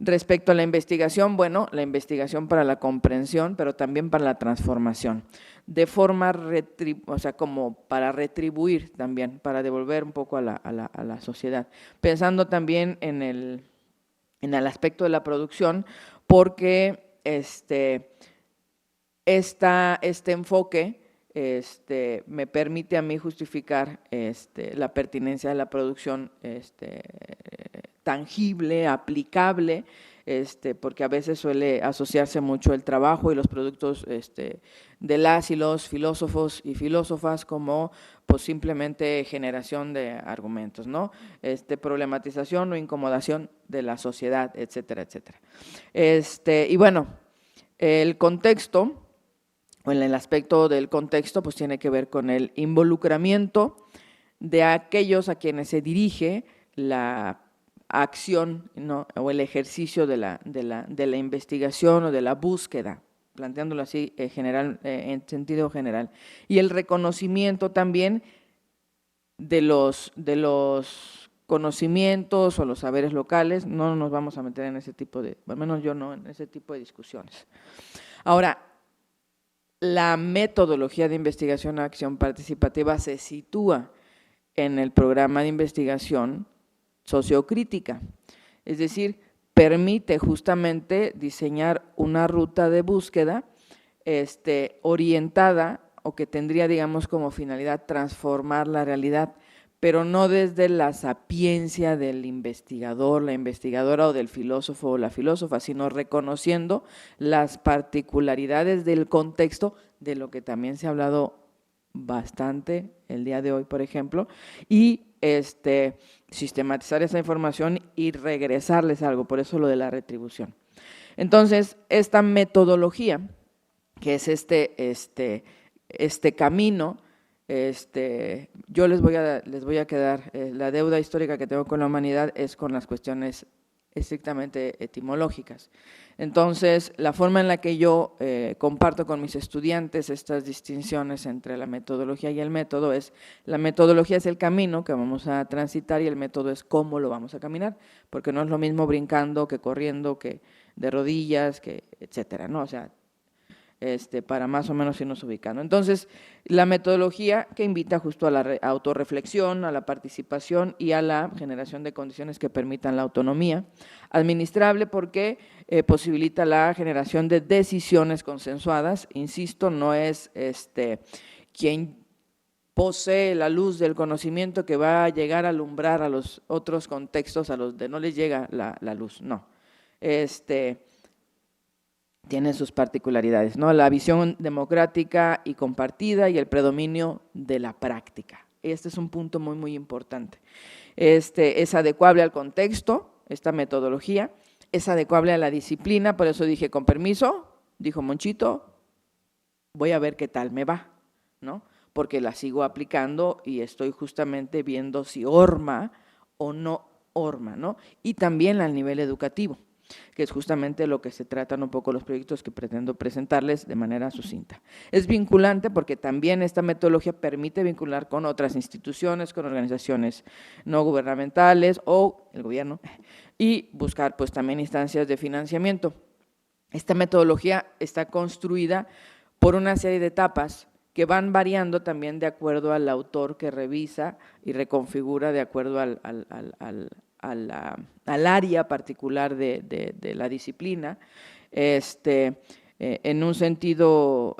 Respecto a la investigación, bueno, la investigación para la comprensión, pero también para la transformación, de forma, como para retribuir también, para devolver un poco a la sociedad, pensando también en el aspecto de la producción, porque este enfoque me permite a mí justificar la pertinencia de la producción tangible, aplicable, porque a veces suele asociarse mucho el trabajo y los productos de las y los filósofos y filósofas como pues simplemente generación de argumentos, ¿no? Problematización o incomodación de la sociedad, etcétera, etcétera. Y bueno, el contexto, o en el aspecto del contexto, pues tiene que ver con el involucramiento de aquellos a quienes se dirige la acción, ¿no?, o el ejercicio de la investigación o de la búsqueda, planteándolo así en sentido general, y el reconocimiento también de los conocimientos o los saberes locales. No nos vamos a meter en ese tipo al menos yo no, en ese tipo de discusiones. Ahora, la metodología de investigación a acción participativa se sitúa en el programa de investigación sociocrítica, es decir, permite justamente diseñar una ruta de búsqueda orientada, o que tendría, digamos, como finalidad transformar la realidad, pero no desde la sapiencia del investigador, la investigadora, o del filósofo o la filósofa, sino reconociendo las particularidades del contexto, de lo que también se ha hablado bastante el día de hoy, por ejemplo, y sistematizar esa información y regresarles algo, por eso lo de la retribución. Entonces, esta metodología, que es este camino, yo les voy a quedar, la deuda histórica que tengo con la humanidad es con las cuestiones estrictamente etimológicas. Entonces, la forma en la que yo comparto con mis estudiantes estas distinciones entre la metodología y el método es, la metodología es el camino que vamos a transitar y el método es cómo lo vamos a caminar, porque no es lo mismo brincando que corriendo, que de rodillas, que etcétera, ¿no? O sea, para más o menos irnos ubicando. Entonces, la metodología que invita justo a la autorreflexión, a la participación y a la generación de condiciones que permitan la autonomía. Administrable porque posibilita la generación de decisiones consensuadas. Insisto, no es quien posee la luz del conocimiento que va a llegar a alumbrar a los otros contextos a los que no les llega la luz, no. Tiene sus particularidades, ¿no? La visión democrática y compartida y el predominio de la práctica. Este es un punto muy, muy importante. Es adecuable al contexto, esta metodología, es adecuable a la disciplina, por eso dije, con permiso, dijo Monchito, voy a ver qué tal me va, ¿no? Porque la sigo aplicando y estoy justamente viendo si orma o no orma, ¿no? Y también al nivel educativo, que es justamente lo que se tratan un poco los proyectos que pretendo presentarles de manera sucinta. Es vinculante porque también esta metodología permite vincular con otras instituciones, con organizaciones no gubernamentales o el gobierno y buscar pues también instancias de financiamiento. Esta metodología está construida por una serie de etapas que van variando también de acuerdo al autor que revisa y reconfigura de acuerdo al área particular de la disciplina. En un sentido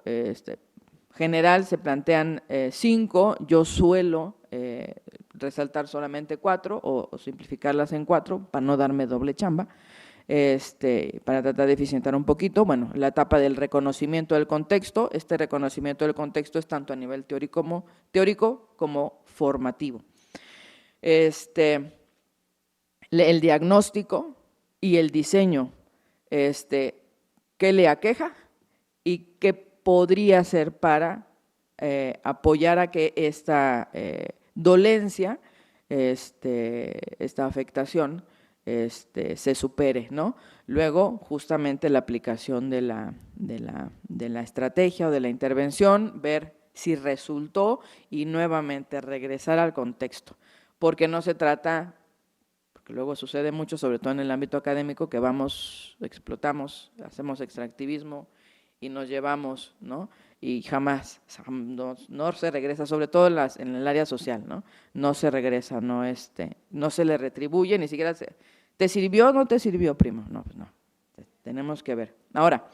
general se plantean 5, yo suelo resaltar solamente 4 o simplificarlas en 4 para no darme doble chamba, para tratar de eficientar un poquito. Bueno, la etapa del reconocimiento del contexto, este reconocimiento del contexto es tanto a nivel teórico como formativo. El diagnóstico y el diseño, qué le aqueja y qué podría hacer para apoyar a que esta dolencia, esta afectación, se supere, ¿no? Luego, justamente la aplicación de la estrategia o de la intervención, ver si resultó y nuevamente regresar al contexto, porque no se trata, porque luego sucede mucho, sobre todo en el ámbito académico, que explotamos, hacemos extractivismo y nos llevamos, ¿no? Y jamás, no se regresa, sobre todo en el área social, ¿no? No se regresa, no se le retribuye, ni siquiera ¿te sirvió o no te sirvió, primo? No, pues no, tenemos que ver. Ahora,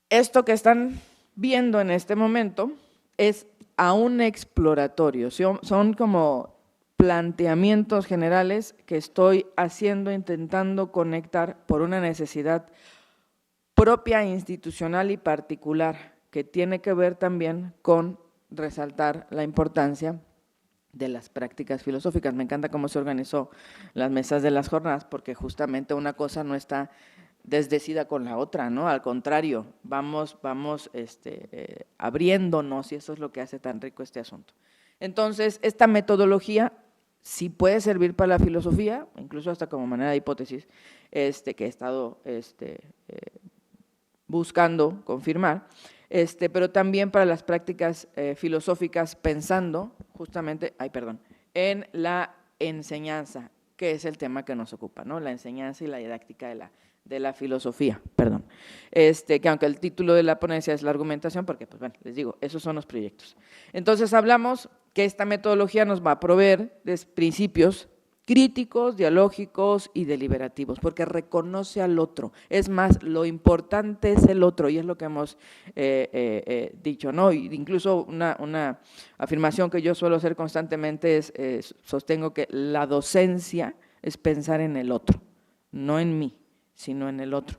esto que están viendo en este momento es aún exploratorio, son como planteamientos generales que estoy haciendo, intentando conectar por una necesidad propia, institucional y particular, que tiene que ver también con resaltar la importancia de las prácticas filosóficas. Me encanta cómo se organizó las mesas de las jornadas, porque justamente una cosa no está desdecida con la otra, ¿no? Al contrario, vamos abriéndonos, y eso es lo que hace tan rico este asunto. Entonces, esta metodología sí puede servir para la filosofía, incluso hasta como manera de hipótesis, que he estado buscando confirmar, pero también para las prácticas filosóficas, pensando justamente, en la enseñanza, que es el tema que nos ocupa, ¿no? La enseñanza y la didáctica de la filosofía, que aunque el título de la ponencia es la argumentación, porque, pues bueno, les digo, esos son los proyectos. Entonces hablamos que esta metodología nos va a proveer de principios críticos, dialógicos y deliberativos, porque reconoce al otro. Es más, lo importante es el otro, y es lo que hemos dicho, ¿no? Incluso una afirmación que yo suelo hacer constantemente es, sostengo que la docencia es pensar en el otro, no en mí, sino en el otro.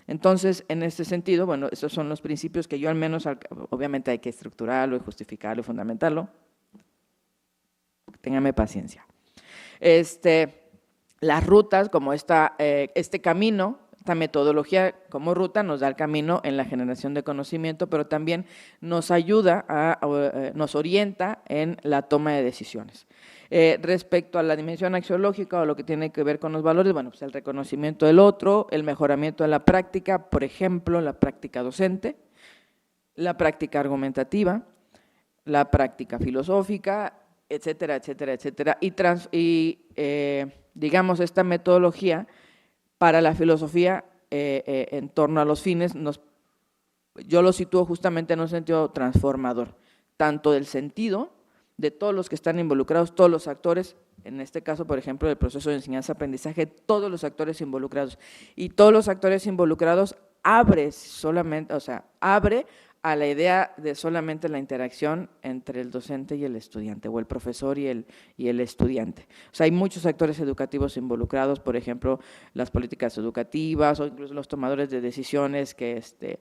Entonces, en este sentido, bueno, esos son los principios que yo al menos, obviamente hay que estructurarlo y justificarlo y fundamentarlo. Téngame paciencia. Las rutas, como este camino, Esta metodología como ruta nos da el camino en la generación de conocimiento, pero también nos ayuda, nos orienta en la toma de decisiones. Respecto a la dimensión axiológica o lo que tiene que ver con los valores, bueno, pues el reconocimiento del otro, el mejoramiento de la práctica, por ejemplo, la práctica docente, la práctica argumentativa, la práctica filosófica, etcétera, etcétera, etcétera. Digamos, esta metodología para la filosofía en torno a los fines, yo lo sitúo justamente en un sentido transformador, tanto del sentido de todos los que están involucrados, todos los actores, en este caso, por ejemplo, del proceso de enseñanza-aprendizaje, todos los actores involucrados. Y todos los actores involucrados abre a la idea de solamente la interacción entre el docente y el estudiante, o el profesor y el estudiante. O sea, hay muchos actores educativos involucrados, por ejemplo, las políticas educativas o incluso los tomadores de decisiones que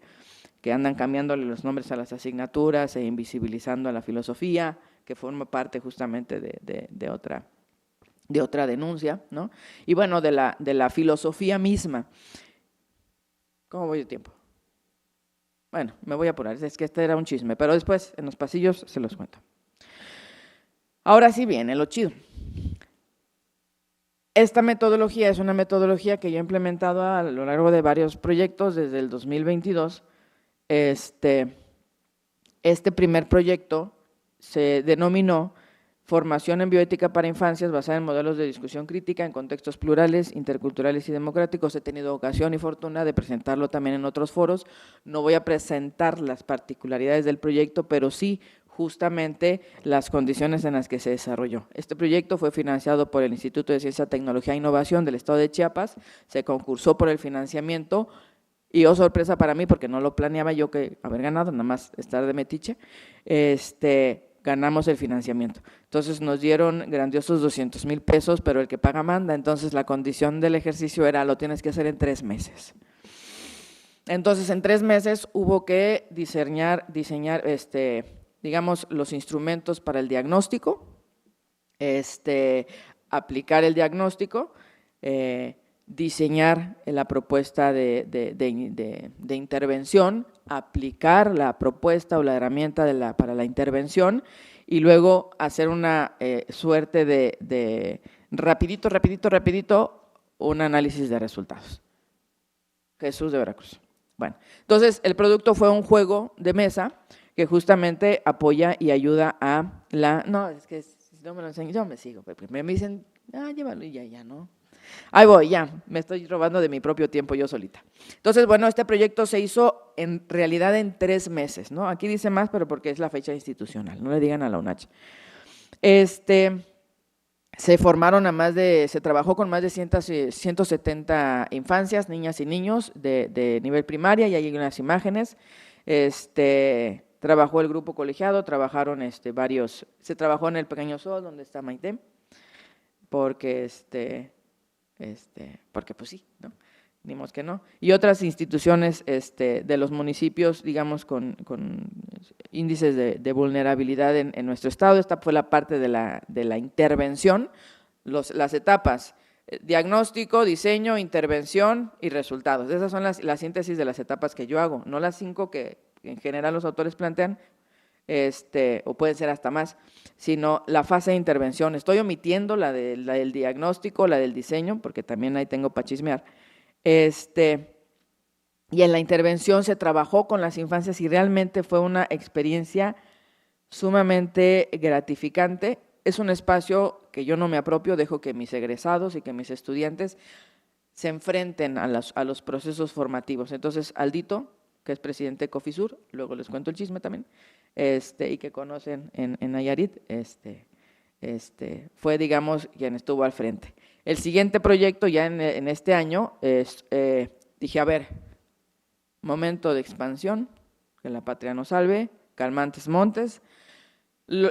andan cambiándole los nombres a las asignaturas e invisibilizando a la filosofía, que forma parte justamente de otra denuncia, ¿no? Y bueno, de la filosofía misma. ¿Cómo voy de tiempo? Bueno, me voy a apurar, es que este era un chisme, pero después en los pasillos se los cuento. Ahora sí viene lo chido. Esta metodología es una metodología que yo he implementado a lo largo de varios proyectos desde el 2022. Este primer proyecto se denominó Formación en Bioética para Infancias basada en modelos de discusión crítica en contextos plurales, interculturales y democráticos. He tenido ocasión y fortuna de presentarlo también en otros foros. No voy a presentar las particularidades del proyecto, pero sí justamente las condiciones en las que se desarrolló. Este proyecto fue financiado por el Instituto de Ciencia, Tecnología e Innovación del Estado de Chiapas, se concursó por el financiamiento y, oh sorpresa para mí, porque no lo planeaba yo que haber ganado, nada más estar de metiche, ganamos el financiamiento. Entonces nos dieron grandiosos 200,000 pesos, pero el que paga manda. Entonces la condición del ejercicio era, lo tienes que hacer en 3 meses. Entonces en 3 meses hubo que diseñar digamos, los instrumentos para el diagnóstico, aplicar el diagnóstico, diseñar la propuesta de intervención, aplicar la propuesta o la herramienta para la intervención y luego hacer una suerte de rapidito, un análisis de resultados. Jesús de Veracruz. Bueno, entonces el producto fue un juego de mesa que justamente apoya y ayuda a no, es que si no me lo enseño, yo me sigo, me dicen, llévalo y ya, ¿no? Ahí voy, ya, me estoy robando de mi propio tiempo yo solita. Entonces, bueno, este proyecto se hizo en realidad en 3 meses, ¿no? Aquí dice más, pero porque es la fecha institucional, no le digan a la UNACH. Se trabajó con más de 170 infancias, niñas y niños de nivel primaria, y hay unas imágenes. Trabajó el grupo colegiado, trabajaron se trabajó en el Pequeño Sol, donde está Maite, porque porque pues sí, ¿no? Ni modo que no. Y otras instituciones de los municipios, digamos, con índices de vulnerabilidad en nuestro estado. Esta fue la parte de la intervención, las etapas: diagnóstico, diseño, intervención y resultados. Esas son las síntesis de las etapas que yo hago, no las 5 que en general los autores plantean, o pueden ser hasta más, sino la fase de intervención. Estoy omitiendo la del diagnóstico, la del diseño, porque también ahí tengo para chismear. Y en la intervención se trabajó con las infancias y realmente fue una experiencia sumamente gratificante. Es un espacio que yo no me apropio, dejo que mis egresados y que mis estudiantes se enfrenten a los procesos formativos. Entonces, Aldito, que es presidente de Cofisur, luego les cuento el chisme también, y que conocen en Nayarit, fue, digamos, quien estuvo al frente. El siguiente proyecto ya en este año, dije, a ver, momento de expansión, que la patria nos salve, calmantes montes,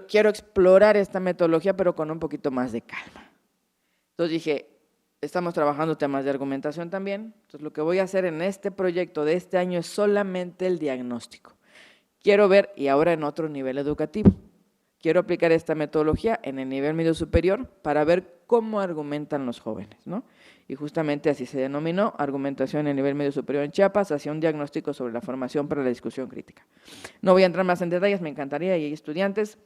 quiero explorar esta metodología, pero con un poquito más de calma. Entonces dije, estamos trabajando temas de argumentación también, entonces lo que voy a hacer en este proyecto de este año es solamente el diagnóstico. Quiero ver, y ahora en otro nivel educativo, quiero aplicar esta metodología en el nivel medio superior para ver cómo argumentan los jóvenes, ¿no? Y justamente así se denominó, argumentación en nivel medio superior en Chiapas, hacia un diagnóstico sobre la formación para la discusión crítica. No voy a entrar más en detalles, me encantaría, y hay estudiantes.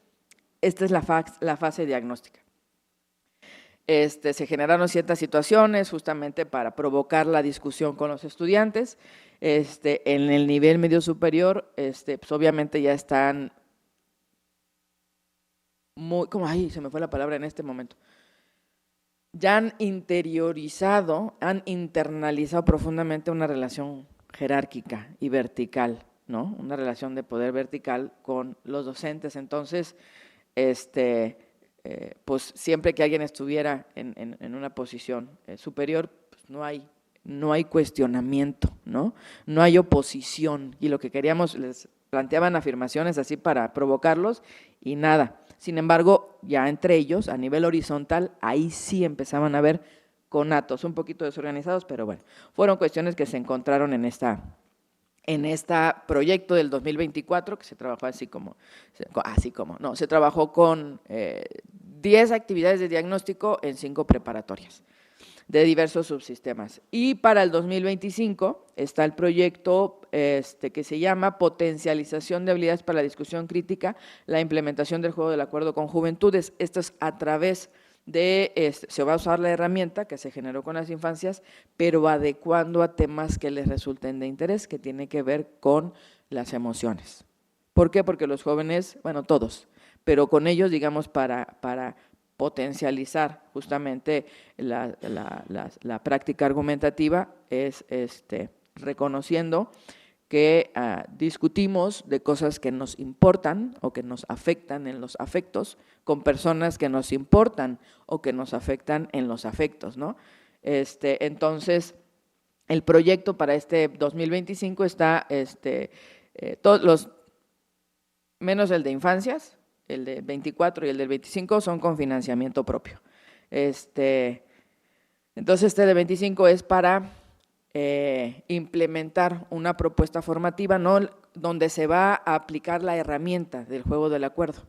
Esta es la fase diagnóstica. Se generaron ciertas situaciones justamente para provocar la discusión con los estudiantes. En el nivel medio superior, pues obviamente ya están muy, ay, se me fue la palabra en este momento. Ya han interiorizado, han internalizado profundamente una relación jerárquica y vertical, ¿no? Una relación de poder vertical con los docentes. Entonces, pues siempre que alguien estuviera en una posición superior, pues no hay cuestionamiento, ¿no? No hay oposición. Y lo que queríamos, les planteaban afirmaciones así para provocarlos y nada. Sin embargo, ya entre ellos, a nivel horizontal, ahí sí empezaban a haber conatos, un poquito desorganizados, pero bueno, fueron cuestiones que se encontraron en este proyecto del 2024, que se trabajó se trabajó con 10 actividades de diagnóstico en 5 preparatorias de diversos subsistemas. Y para el 2025 está el proyecto que se llama Potencialización de habilidades para la discusión crítica, la implementación del juego del acuerdo con juventudes. Esto es a través de, se va a usar la herramienta que se generó con las infancias, pero adecuando a temas que les resulten de interés, que tiene que ver con las emociones. ¿Por qué? Porque los jóvenes, bueno, todos, pero con ellos, digamos, para potencializar justamente la práctica argumentativa es reconociendo que discutimos de cosas que nos importan o que nos afectan en los afectos con personas que nos importan o que nos afectan en los afectos, ¿no? Entonces, el proyecto para este 2025 está, todos los, menos el de infancias, el de 24 y el del 25 son con financiamiento propio. Entonces, de 25 es para implementar una propuesta formativa, ¿no?, donde se va a aplicar la herramienta del juego del acuerdo.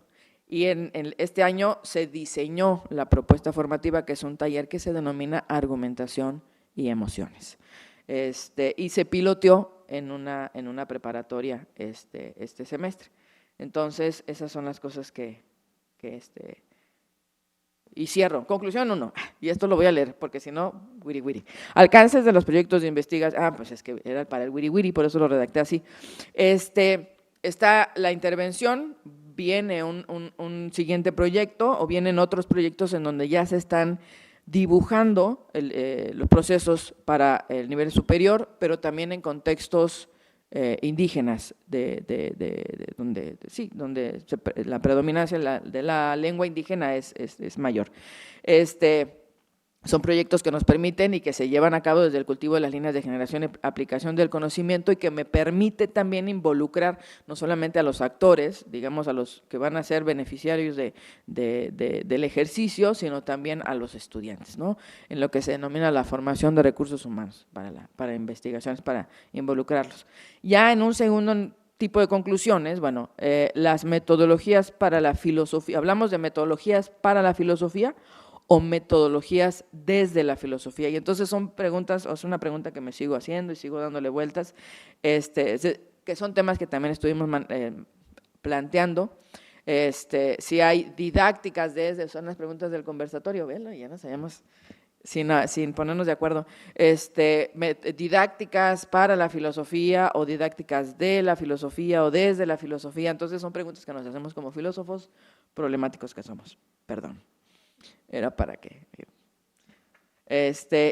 Y en este año se diseñó la propuesta formativa, que es un taller que se denomina Argumentación y Emociones. Y se piloteó en una preparatoria este semestre. Entonces, esas son las cosas que y cierro. Conclusión 1, y esto lo voy a leer, porque si no, wiri wiri. Alcances de los proyectos de investigación, pues es que era para el wiri wiri, por eso lo redacté así. Está la intervención, viene un siguiente proyecto, o vienen otros proyectos en donde ya se están dibujando los procesos para el nivel superior, pero también en contextos indígenas, donde la predominancia de la lengua indígena es mayor. Son proyectos que nos permiten y que se llevan a cabo desde el cultivo de las líneas de generación y aplicación del conocimiento, y que me permite también involucrar no solamente a los actores, digamos a los que van a ser beneficiarios del ejercicio, sino también a los estudiantes, ¿no?, en lo que se denomina la formación de recursos humanos para investigaciones, para involucrarlos. Ya en un segundo tipo de conclusiones, bueno, las metodologías para la filosofía, hablamos de metodologías para la filosofía o metodologías desde la filosofía. Y entonces son preguntas, o es una pregunta que me sigo haciendo y sigo dándole vueltas, que son temas que también estuvimos planteando. Si hay didácticas desde, son las preguntas del conversatorio, ¿ven? Ya nos hayamos, sin ponernos de acuerdo, didácticas para la filosofía o didácticas de la filosofía o desde la filosofía. Entonces son preguntas que nos hacemos como filósofos problemáticos que somos, perdón. Era para que…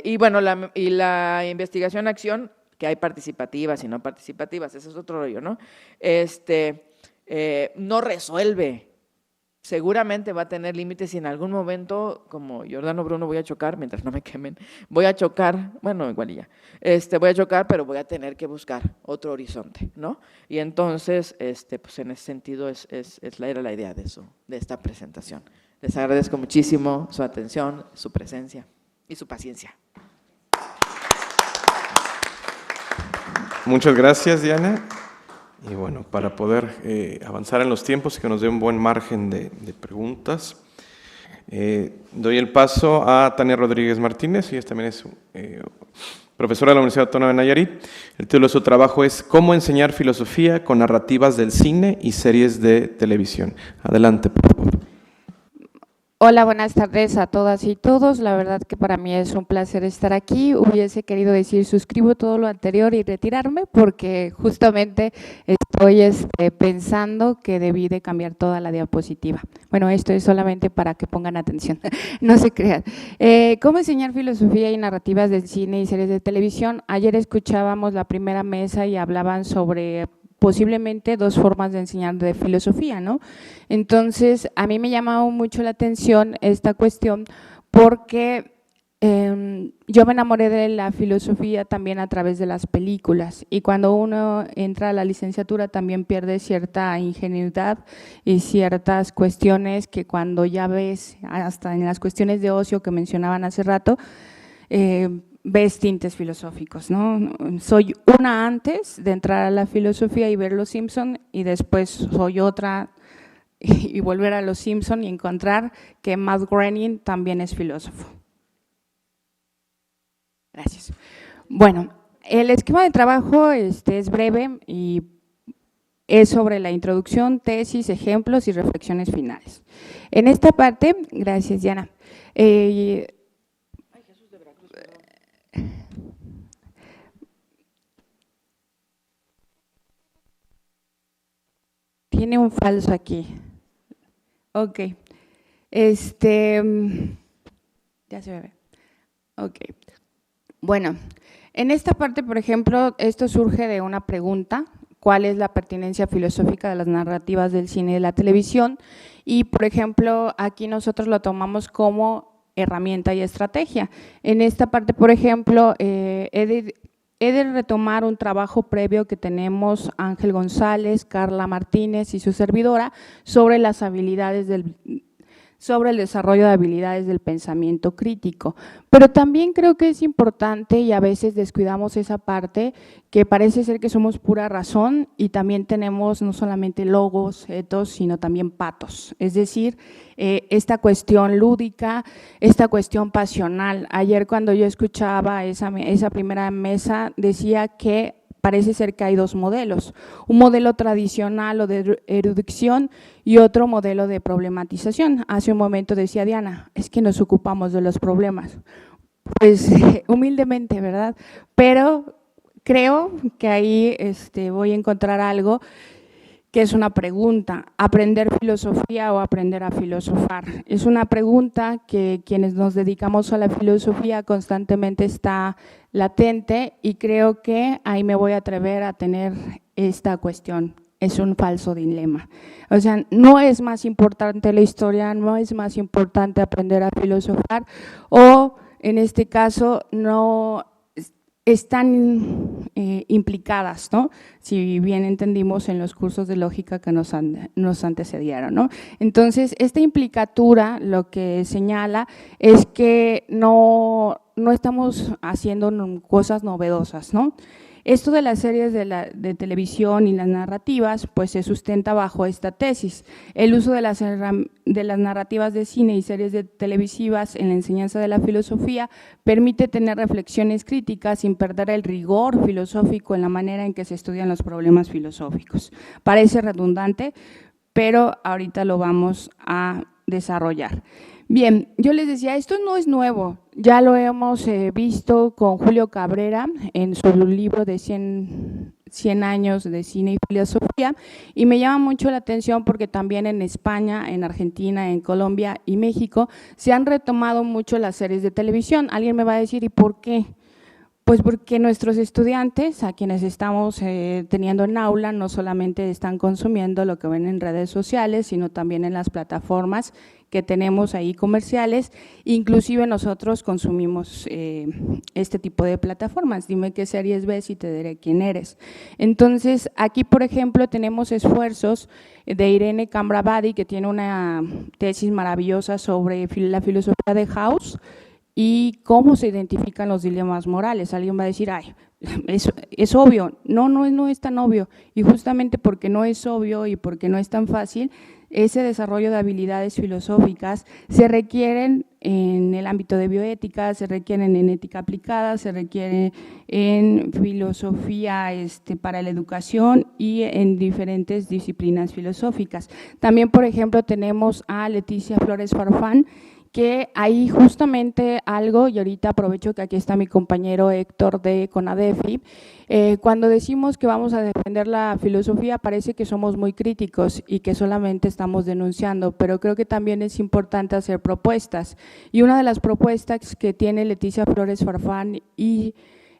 y bueno, la investigación-acción, que hay participativas y no participativas, ese es otro rollo, ¿no? No resuelve, seguramente va a tener límites y en algún momento, como Giordano Bruno, voy a chocar, mientras no me quemen, voy a chocar, bueno, igual y ya, voy a chocar, pero voy a tener que buscar otro horizonte, ¿no? Y entonces, pues en ese sentido era la idea de esta presentación. Les agradezco muchísimo su atención, su presencia y su paciencia. Muchas gracias, Diana. Y bueno, para poder avanzar en los tiempos y que nos dé un buen margen de preguntas, Doy el paso a Tania Rodríguez Martínez, ella también es profesora de la Universidad Autónoma de Nayarit. El título de su trabajo es ¿Cómo enseñar filosofía con narrativas del cine y series de televisión? Adelante, por favor. Hola, buenas tardes a todas y todos. La verdad que para mí es un placer estar aquí. Hubiese querido decir suscribo todo lo anterior y retirarme porque justamente estoy pensando que debí de cambiar toda la diapositiva. Bueno, esto es solamente para que pongan atención, no se crean. ¿Cómo enseñar filosofía y narrativas del cine y series de televisión? Ayer escuchábamos la primera mesa y hablaban sobre posiblemente dos formas de enseñar de filosofía, ¿no? Entonces, a mí me llamaba mucho la atención esta cuestión porque yo me enamoré de la filosofía también a través de las películas y cuando uno entra a la licenciatura también pierde cierta ingenuidad y ciertas cuestiones que cuando ya ves, hasta en las cuestiones de ocio que mencionaban hace rato, ves tintes filosóficos, ¿no? Soy una antes de entrar a la filosofía y ver Los Simpson y después soy otra y volver a Los Simpson y encontrar que Matt Groening también es filósofo. Gracias. Bueno, el esquema de trabajo es breve y es sobre la introducción, tesis, ejemplos y reflexiones finales. En esta parte, gracias Diana, tiene un falso aquí. Ok. Ya se ve. Ok. Bueno, en esta parte, por ejemplo, esto surge de una pregunta, ¿cuál es la pertinencia filosófica de las narrativas del cine y de la televisión? Y, por ejemplo, aquí nosotros lo tomamos como herramienta y estrategia. En esta parte, por ejemplo, he de retomar un trabajo previo que tenemos Ángel González, Carla Martínez y su servidora sobre las habilidades sobre el desarrollo de habilidades del pensamiento crítico. Pero también creo que es importante y a veces descuidamos esa parte que parece ser que somos pura razón y también tenemos no solamente logos, etos, sino también patos. Es decir, esta cuestión lúdica, esta cuestión pasional. Ayer cuando yo escuchaba esa primera mesa decía que parece ser que hay dos modelos, un modelo tradicional o de erudición y otro modelo de problematización. Hace un momento decía Diana, es que nos ocupamos de los problemas. Pues humildemente, ¿verdad? Pero creo que ahí voy a encontrar algo que es una pregunta, ¿aprender filosofía o aprender a filosofar? Es una pregunta que quienes nos dedicamos a la filosofía constantemente está latente y creo que ahí me voy a atrever a tener esta cuestión. Es un falso dilema. O sea, no es más importante la historia, no es más importante aprender a filosofar o en este caso no están implicadas, ¿no? Si bien entendimos en los cursos de lógica que nos antecedieron, ¿no? Entonces, esta implicatura lo que señala es que no estamos haciendo cosas novedosas, ¿no? Esto de las series de televisión y las narrativas, pues se sustenta bajo esta tesis. El uso de las narrativas de cine y series televisivas en la enseñanza de la filosofía permite tener reflexiones críticas sin perder el rigor filosófico en la manera en que se estudian los problemas filosóficos. Parece redundante, pero ahorita lo vamos a desarrollar. Bien, yo les decía, esto no es nuevo, ya lo hemos visto con Julio Cabrera en su libro de 100 años de cine y filosofía y me llama mucho la atención porque también en España, en Argentina, en Colombia y México se han retomado mucho las series de televisión. Alguien me va a decir, ¿y por qué? Pues porque nuestros estudiantes, a quienes estamos teniendo en aula, no solamente están consumiendo lo que ven en redes sociales, sino también en las plataformas que tenemos ahí comerciales, inclusive nosotros consumimos este tipo de plataformas. Dime qué series ves y te diré quién eres. Entonces, aquí, por ejemplo, tenemos esfuerzos de Irene Cambrabadi, que tiene una tesis maravillosa sobre la filosofía de House, y cómo se identifican los dilemas morales. Alguien va a decir, ay, es obvio. No es tan obvio. Y justamente porque no es obvio y porque no es tan fácil, ese desarrollo de habilidades filosóficas se requieren en el ámbito de bioética, se requieren en ética aplicada, se requiere en filosofía para la educación y en diferentes disciplinas filosóficas. También, por ejemplo, tenemos a Leticia Flores Farfán, que hay justamente algo, y ahorita aprovecho que aquí está mi compañero Héctor de CONADEFI, cuando decimos que vamos a defender la filosofía parece que somos muy críticos y que solamente estamos denunciando, pero creo que también es importante hacer propuestas. Y una de las propuestas que tiene Leticia Flores Farfán y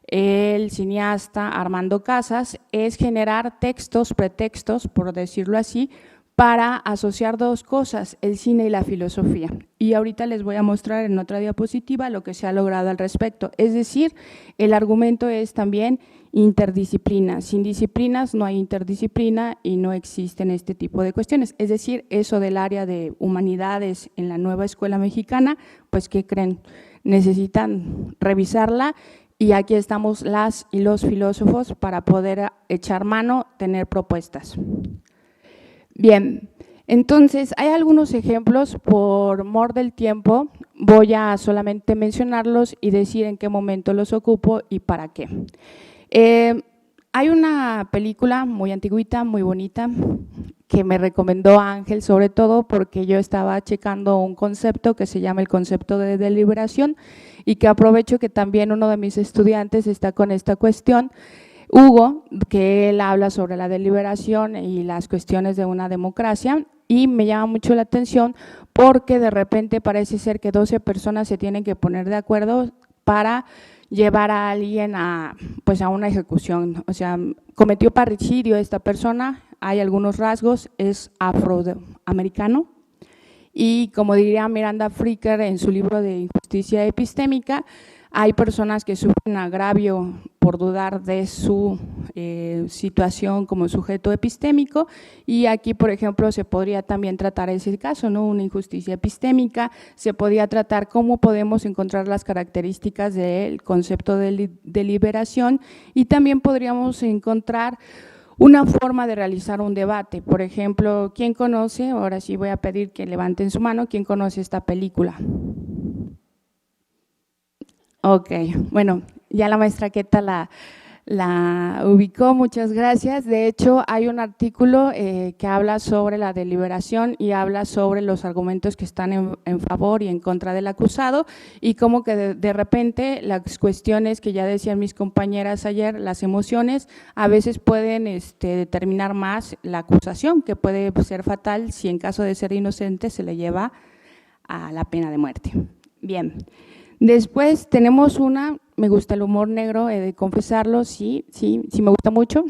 el cineasta Armando Casas es generar textos, pretextos, por decirlo así, para asociar dos cosas, el cine y la filosofía. Y ahorita les voy a mostrar en otra diapositiva lo que se ha logrado al respecto. Es decir, el argumento es también interdisciplina. Sin disciplinas no hay interdisciplina y no existen este tipo de cuestiones. Es decir, eso del área de humanidades en la nueva escuela mexicana, pues ¿qué creen? Necesitan revisarla y aquí estamos las y los filósofos para poder echar mano, tener propuestas. Bien, entonces hay algunos ejemplos, por mor del tiempo voy a solamente mencionarlos y decir en qué momento los ocupo y para qué. Hay una película muy antigüita, muy bonita, que me recomendó Ángel, sobre todo porque yo estaba checando un concepto que se llama el concepto de deliberación y que aprovecho que también uno de mis estudiantes está con esta cuestión, Hugo, que él habla sobre la deliberación y las cuestiones de una democracia, y me llama mucho la atención porque de repente parece ser que 12 personas se tienen que poner de acuerdo para llevar a alguien a una ejecución. O sea, cometió parricidio esta persona, hay algunos rasgos, es afroamericano, y como diría Miranda Fricker en su libro de Injusticia Epistémica, hay personas que sufren agravio por dudar de su situación como sujeto epistémico, y aquí, por ejemplo, se podría también tratar ese caso, ¿no? Una injusticia epistémica, se podría tratar cómo podemos encontrar las características del concepto de deliberación, y también podríamos encontrar una forma de realizar un debate. Por ejemplo, ¿quién conoce? Ahora sí voy a pedir que levanten su mano, ¿quién conoce esta película? Ok, bueno, ya la maestra Queta la ubicó, muchas gracias. De hecho, hay un artículo que habla sobre la deliberación y habla sobre los argumentos que están en favor y en contra del acusado, y cómo que de repente las cuestiones que ya decían mis compañeras ayer, las emociones, a veces pueden determinar más la acusación, que puede ser fatal si en caso de ser inocente se le lleva a la pena de muerte. Bien. Después tenemos me gusta el humor negro, he de confesarlo, sí me gusta mucho.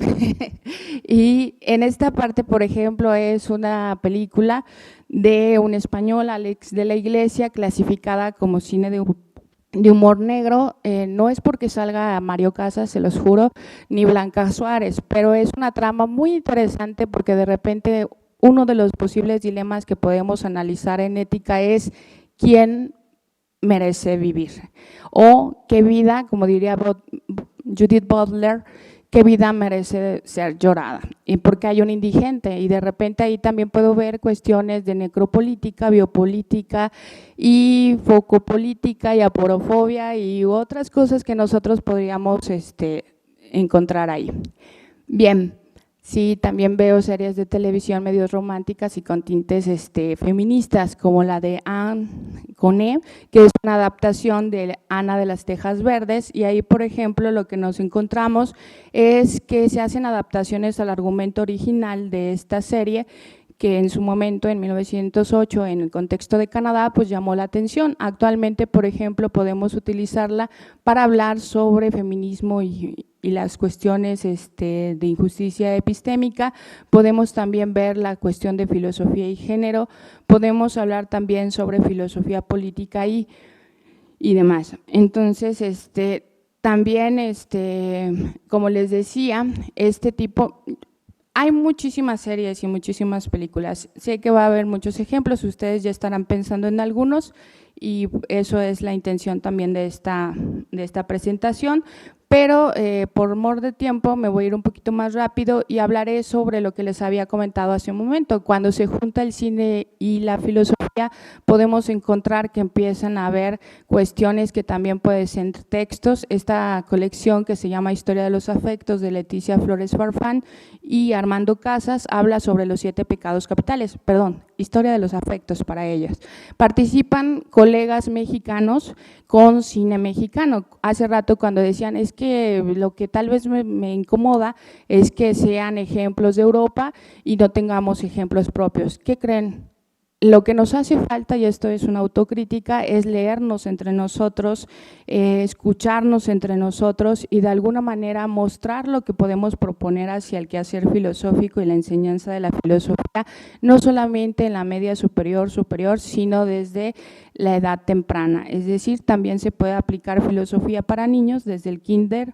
Y en esta parte, por ejemplo, es una película de un español, Alex de la Iglesia, clasificada como cine de humor negro. No es porque salga Mario Casas, se los juro, ni Blanca Suárez, pero es una trama muy interesante porque de repente uno de los posibles dilemas que podemos analizar en ética es quién merece vivir, o qué vida, como diría Judith Butler, qué vida merece ser llorada, y porque hay un indigente, y de repente ahí también puedo ver cuestiones de necropolítica, biopolítica y focopolítica y aporofobia y otras cosas que nosotros podríamos encontrar ahí. Bien. Sí, también veo series de televisión medios románticas y con tintes feministas, como la de Anne Coné, que es una adaptación de Ana de las Tejas Verdes, y ahí, por ejemplo, lo que nos encontramos es que se hacen adaptaciones al argumento original de esta serie, que en su momento, en 1908, en el contexto de Canadá, pues llamó la atención. Actualmente, por ejemplo, podemos utilizarla para hablar sobre feminismo y las cuestiones de injusticia epistémica. Podemos también ver la cuestión de filosofía y género, podemos hablar también sobre filosofía política y demás. Entonces, también, como les decía, hay muchísimas series y muchísimas películas. Sé que va a haber muchos ejemplos, ustedes ya estarán pensando en algunos, y eso es la intención también de esta presentación, pero por mor de tiempo me voy a ir un poquito más rápido y hablaré sobre lo que les había comentado hace un momento. Cuando se junta el cine y la filosofía, podemos encontrar que empiezan a haber cuestiones que también pueden ser textos. Esta colección que se llama Historia de los Afectos, de Leticia Flores Farfán y Armando Casas, habla sobre los 7 pecados capitales, Historia de los Afectos para ellas. Participan colegas mexicanos con cine mexicano. Hace rato cuando decían, es que lo que tal vez me incomoda es que sean ejemplos de Europa y no tengamos ejemplos propios. ¿Qué creen? Lo que nos hace falta, y esto es una autocrítica, es leernos entre nosotros, escucharnos entre nosotros y de alguna manera mostrar lo que podemos proponer hacia el quehacer filosófico y la enseñanza de la filosofía, no solamente en la media superior, sino desde la edad temprana. Es decir, también se puede aplicar filosofía para niños desde el kinder.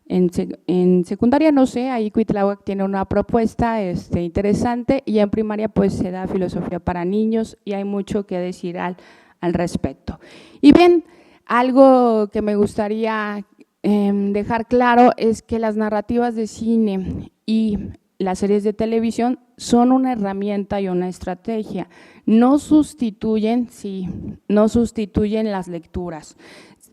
En secundaria no sé, ahí Cuitláhuac tiene una propuesta interesante y en primaria pues se da filosofía para niños y hay mucho que decir al respecto. Y bien, algo que me gustaría dejar claro es que las narrativas de cine y las series de televisión son una herramienta y una estrategia, no sustituyen las lecturas.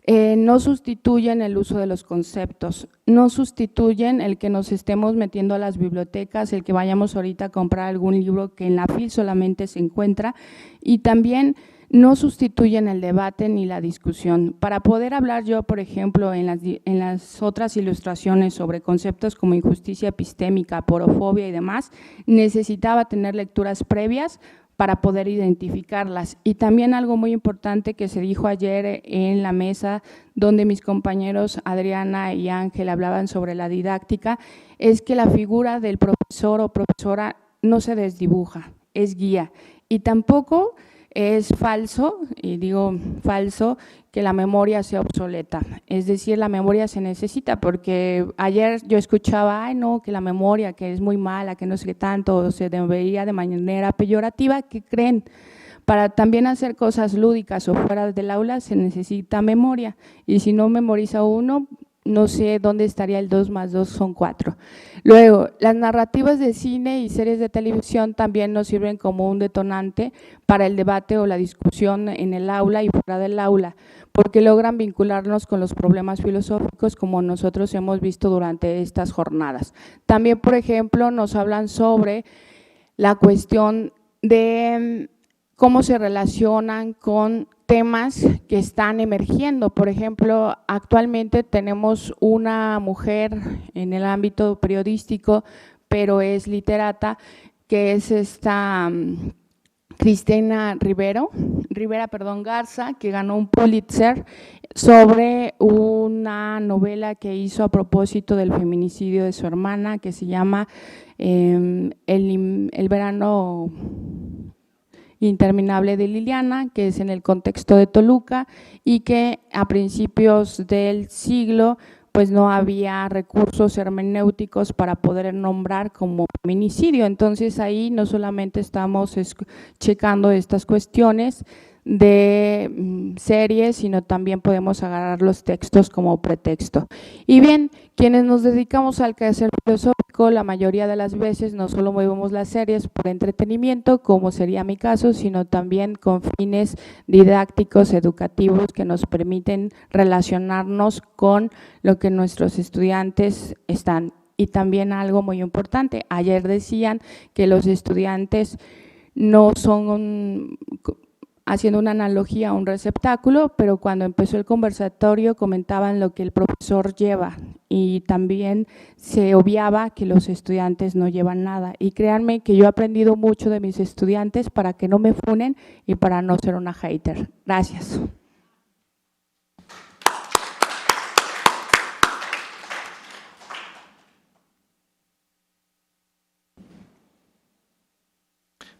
No sustituyen el uso de los conceptos, no sustituyen el que nos estemos metiendo a las bibliotecas, el que vayamos ahorita a comprar algún libro que en la FIL solamente se encuentra y también no sustituyen el debate ni la discusión. Para poder hablar yo, por ejemplo, en las otras ilustraciones sobre conceptos como injusticia epistémica, porofobia y demás, necesitaba tener lecturas previas para poder identificarlas. Y también algo muy importante que se dijo ayer en la mesa donde mis compañeros Adriana y Ángel hablaban sobre la didáctica, es que la figura del profesor o profesora no se desdibuja, es guía. Y tampoco es falso, y digo falso, que la memoria sea obsoleta. Es decir, la memoria se necesita porque ayer yo escuchaba, ay no, que la memoria que es muy mala, que no sé qué tanto, se veía de manera peyorativa. ¿Qué creen? Para también hacer cosas lúdicas o fuera del aula se necesita memoria y si no memoriza uno, no sé dónde estaría el 2 más 2 son 4. Luego, las narrativas de cine y series de televisión también nos sirven como un detonante para el debate o la discusión en el aula y fuera del aula, porque logran vincularnos con los problemas filosóficos como nosotros hemos visto durante estas jornadas. También, por ejemplo, nos hablan sobre la cuestión de cómo se relacionan con temas que están emergiendo. Por ejemplo, actualmente tenemos una mujer en el ámbito periodístico, pero es literata, que es esta Cristina Rivera Garza, que ganó un Pulitzer sobre una novela que hizo a propósito del feminicidio de su hermana, que se llama El verano interminable de Liliana, que es en el contexto de Toluca y que a principios del siglo pues no había recursos hermenéuticos para poder nombrar como feminicidio. Entonces ahí no solamente estamos checando estas cuestiones de series, sino también podemos agarrar los textos como pretexto. Y bien, quienes nos dedicamos al quehacer filosófico, la mayoría de las veces no solo vemos las series por entretenimiento, como sería mi caso, sino también con fines didácticos, educativos, que nos permiten relacionarnos con lo que nuestros estudiantes están. Y también algo muy importante, ayer decían que los estudiantes no son haciendo una analogía a un receptáculo, pero cuando empezó el conversatorio comentaban lo que el profesor lleva y también se obviaba que los estudiantes no llevan nada. Y créanme que yo he aprendido mucho de mis estudiantes para que no me funen y para no ser una hater. Gracias.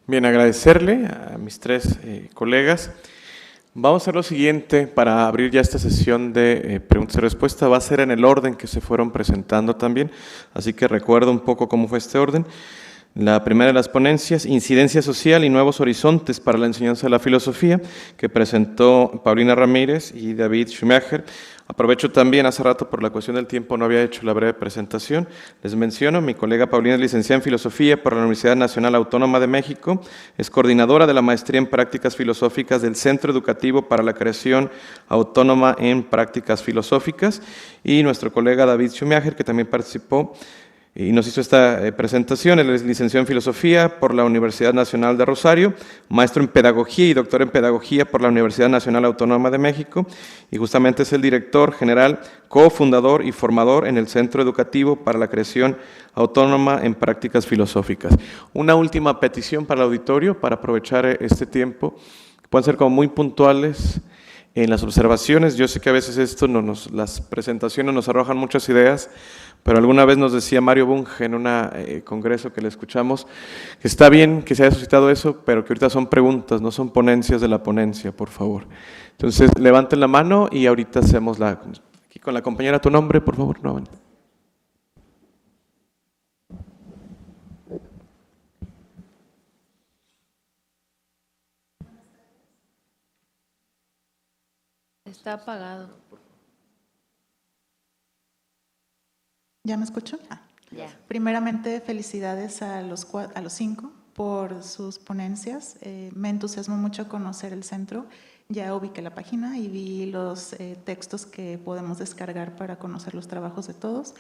Bien, agradecerle a mis tres colegas. Vamos a hacer lo siguiente para abrir ya esta sesión de preguntas y respuestas. Va a ser en el orden que se fueron presentando también, así que recuerdo un poco cómo fue este orden. La primera de las ponencias, Incidencia Social y Nuevos Horizontes para la Enseñanza de la Filosofía, que presentó Paulina Ramírez y David Schumacher. Aprovecho también, hace rato por la cuestión del tiempo no había hecho la breve presentación. Les menciono, mi colega Paulina es licenciada en Filosofía por la Universidad Nacional Autónoma de México, es coordinadora de la Maestría en Prácticas Filosóficas del Centro Educativo para la Creación Autónoma en Prácticas Filosóficas, y nuestro colega David Schumacher, que también participó y nos hizo esta presentación. Él es licenciado en Filosofía por la Universidad Nacional de Rosario, maestro en Pedagogía y doctor en Pedagogía por la Universidad Nacional Autónoma de México, y justamente es el director general, cofundador y formador en el Centro Educativo para la Creación Autónoma en Prácticas Filosóficas. Una última petición para el auditorio, para aprovechar este tiempo, que puedan ser como muy puntuales en las observaciones. Yo sé que a veces las presentaciones nos arrojan muchas ideas, pero alguna vez nos decía Mario Bunge en un congreso que le escuchamos, que está bien que se haya suscitado eso, pero que ahorita son preguntas, no son ponencias de la ponencia, por favor. Entonces, levanten la mano y ahorita hacemos aquí con la compañera. Tu nombre, por favor, no. Está apagado. ¿Ya me escucho? Ya. Primeramente, felicidades a los 5 por sus ponencias. Me entusiasmó mucho conocer el centro. Ya ubiqué la página y vi los textos que podemos descargar para conocer los trabajos de todos.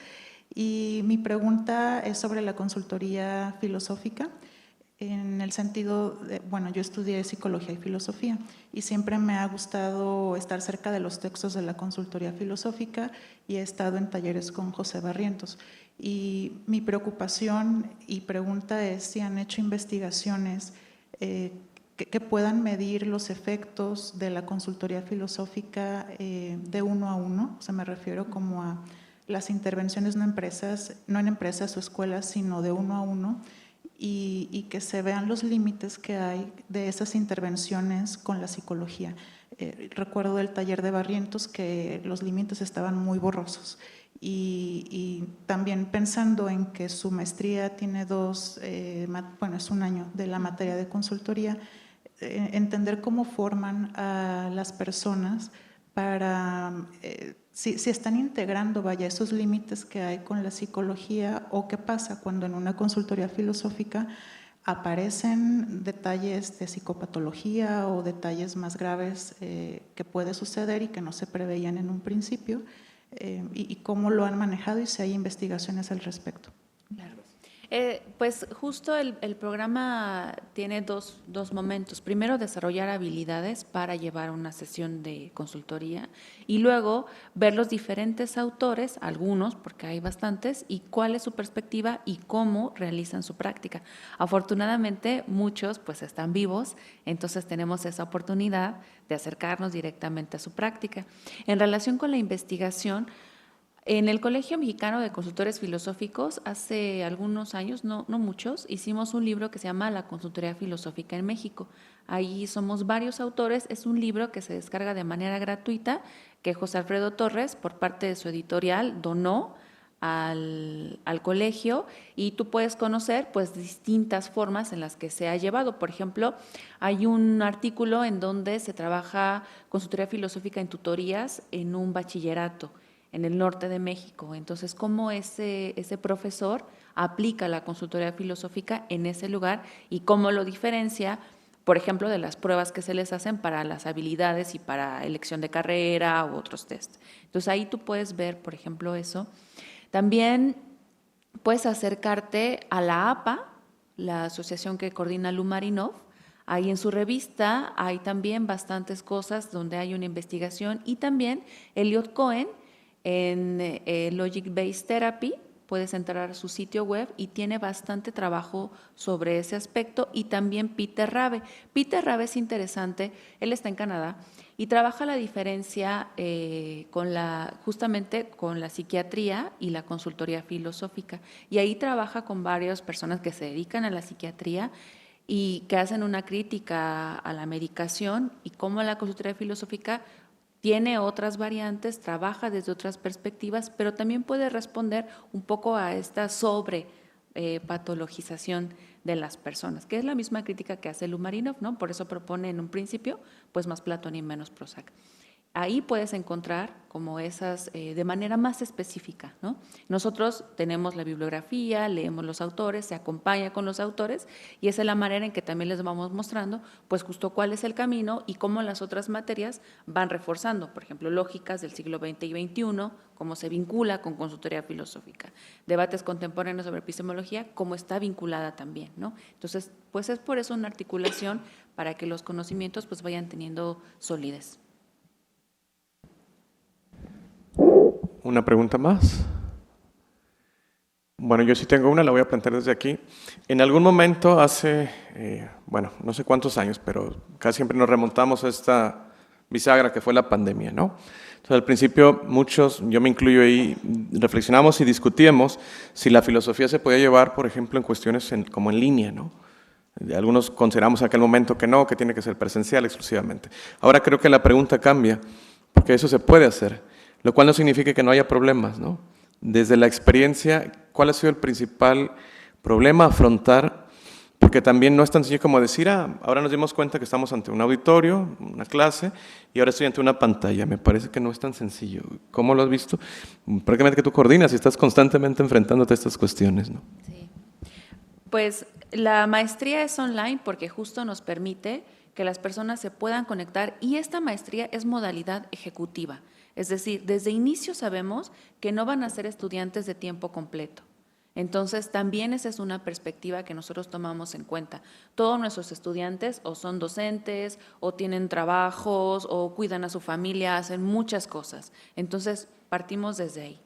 Y mi pregunta es sobre la consultoría filosófica, en el sentido de, bueno, yo estudié psicología y filosofía y siempre me ha gustado estar cerca de los textos de la consultoría filosófica y he estado en talleres con José Barrientos. Y mi preocupación y pregunta es si han hecho investigaciones que puedan medir los efectos de la consultoría filosófica de uno a uno. O sea, me refiero como a las intervenciones no en empresas o escuelas, sino de uno a uno, y que se vean los límites que hay de esas intervenciones con la psicología. Recuerdo del taller de Barrientos que los límites estaban muy borrosos, y también pensando en que su maestría tiene es un año de la materia de consultoría, entender cómo forman a las personas para… Si están integrando, vaya, esos límites que hay con la psicología, o qué pasa cuando en una consultoría filosófica aparecen detalles de psicopatología o detalles más graves que puede suceder y que no se preveían en un principio, y cómo lo han manejado y si hay investigaciones al respecto. Claro. Pues justo el programa tiene dos momentos. Primero, desarrollar habilidades para llevar una sesión de consultoría, y luego ver los diferentes autores, algunos, porque hay bastantes, y cuál es su perspectiva y cómo realizan su práctica. Afortunadamente, muchos pues están vivos, entonces tenemos esa oportunidad de acercarnos directamente a su práctica. En relación con la investigación, en el Colegio Mexicano de Consultores Filosóficos, hace algunos años, no muchos, hicimos un libro que se llama La Consultoría Filosófica en México. Ahí somos varios autores, es un libro que se descarga de manera gratuita, que José Alfredo Torres, por parte de su editorial, donó al colegio, y tú puedes conocer pues distintas formas en las que se ha llevado. Por ejemplo, hay un artículo en donde se trabaja consultoría filosófica en tutorías en un bachillerato en el norte de México. Entonces, cómo ese profesor aplica la consultoría filosófica en ese lugar y cómo lo diferencia, por ejemplo, de las pruebas que se les hacen para las habilidades y para elección de carrera u otros test. Entonces, ahí tú puedes ver, por ejemplo, eso. También puedes acercarte a la APA, la asociación que coordina Lu Marinov. Ahí en su revista hay también bastantes cosas donde hay una investigación, y también Elliot Cohen, en Logic Based Therapy, puedes entrar a su sitio web y tiene bastante trabajo sobre ese aspecto, y también Peter Rabe. Peter Rabe es interesante, él está en Canadá y trabaja la diferencia justamente con la psiquiatría y la consultoría filosófica, y ahí trabaja con varias personas que se dedican a la psiquiatría y que hacen una crítica a la medicación y cómo la consultoría filosófica tiene otras variantes, trabaja desde otras perspectivas, pero también puede responder un poco a esta patologización de las personas, que es la misma crítica que hace Lumarinov, ¿no? Por eso propone en un principio, pues más Platón y menos Prozac. Ahí puedes encontrar como esas de manera más específica, ¿no? Nosotros tenemos la bibliografía, leemos los autores, se acompaña con los autores y esa es la manera en que también les vamos mostrando pues justo cuál es el camino y cómo las otras materias van reforzando, por ejemplo, lógicas del siglo XX y XXI, cómo se vincula con consultoría filosófica, debates contemporáneos sobre epistemología, cómo está vinculada también, ¿no? Entonces, pues es por eso una articulación para que los conocimientos pues vayan teniendo solidez. ¿Una pregunta más? Bueno, yo sí tengo una, la voy a plantear desde aquí. En algún momento hace, bueno, no sé cuántos años, pero casi siempre nos remontamos a esta bisagra que fue la pandemia, ¿no? Entonces, al principio, muchos, yo me incluyo ahí, reflexionamos y discutíamos si la filosofía se podía llevar, por ejemplo, en cuestiones como en línea, ¿no? Algunos consideramos en aquel momento que no, que tiene que ser presencial exclusivamente. Ahora creo que la pregunta cambia, porque eso se puede hacer. Lo cual no significa que no haya problemas, ¿no? Desde la experiencia, ¿cuál ha sido el principal problema a afrontar? Porque también no es tan sencillo como decir, ahora nos dimos cuenta que estamos ante un auditorio, una clase, y ahora estoy ante una pantalla. Me parece que no es tan sencillo. ¿Cómo lo has visto? Prácticamente que tú coordinas y estás constantemente enfrentándote a estas cuestiones, ¿no? Sí. Pues la maestría es online porque justo nos permite que las personas se puedan conectar y esta maestría es modalidad ejecutiva. Es decir, desde inicio sabemos que no van a ser estudiantes de tiempo completo. Entonces, también esa es una perspectiva que nosotros tomamos en cuenta. Todos nuestros estudiantes o son docentes, o tienen trabajos, o cuidan a su familia, hacen muchas cosas. Entonces, partimos desde ahí.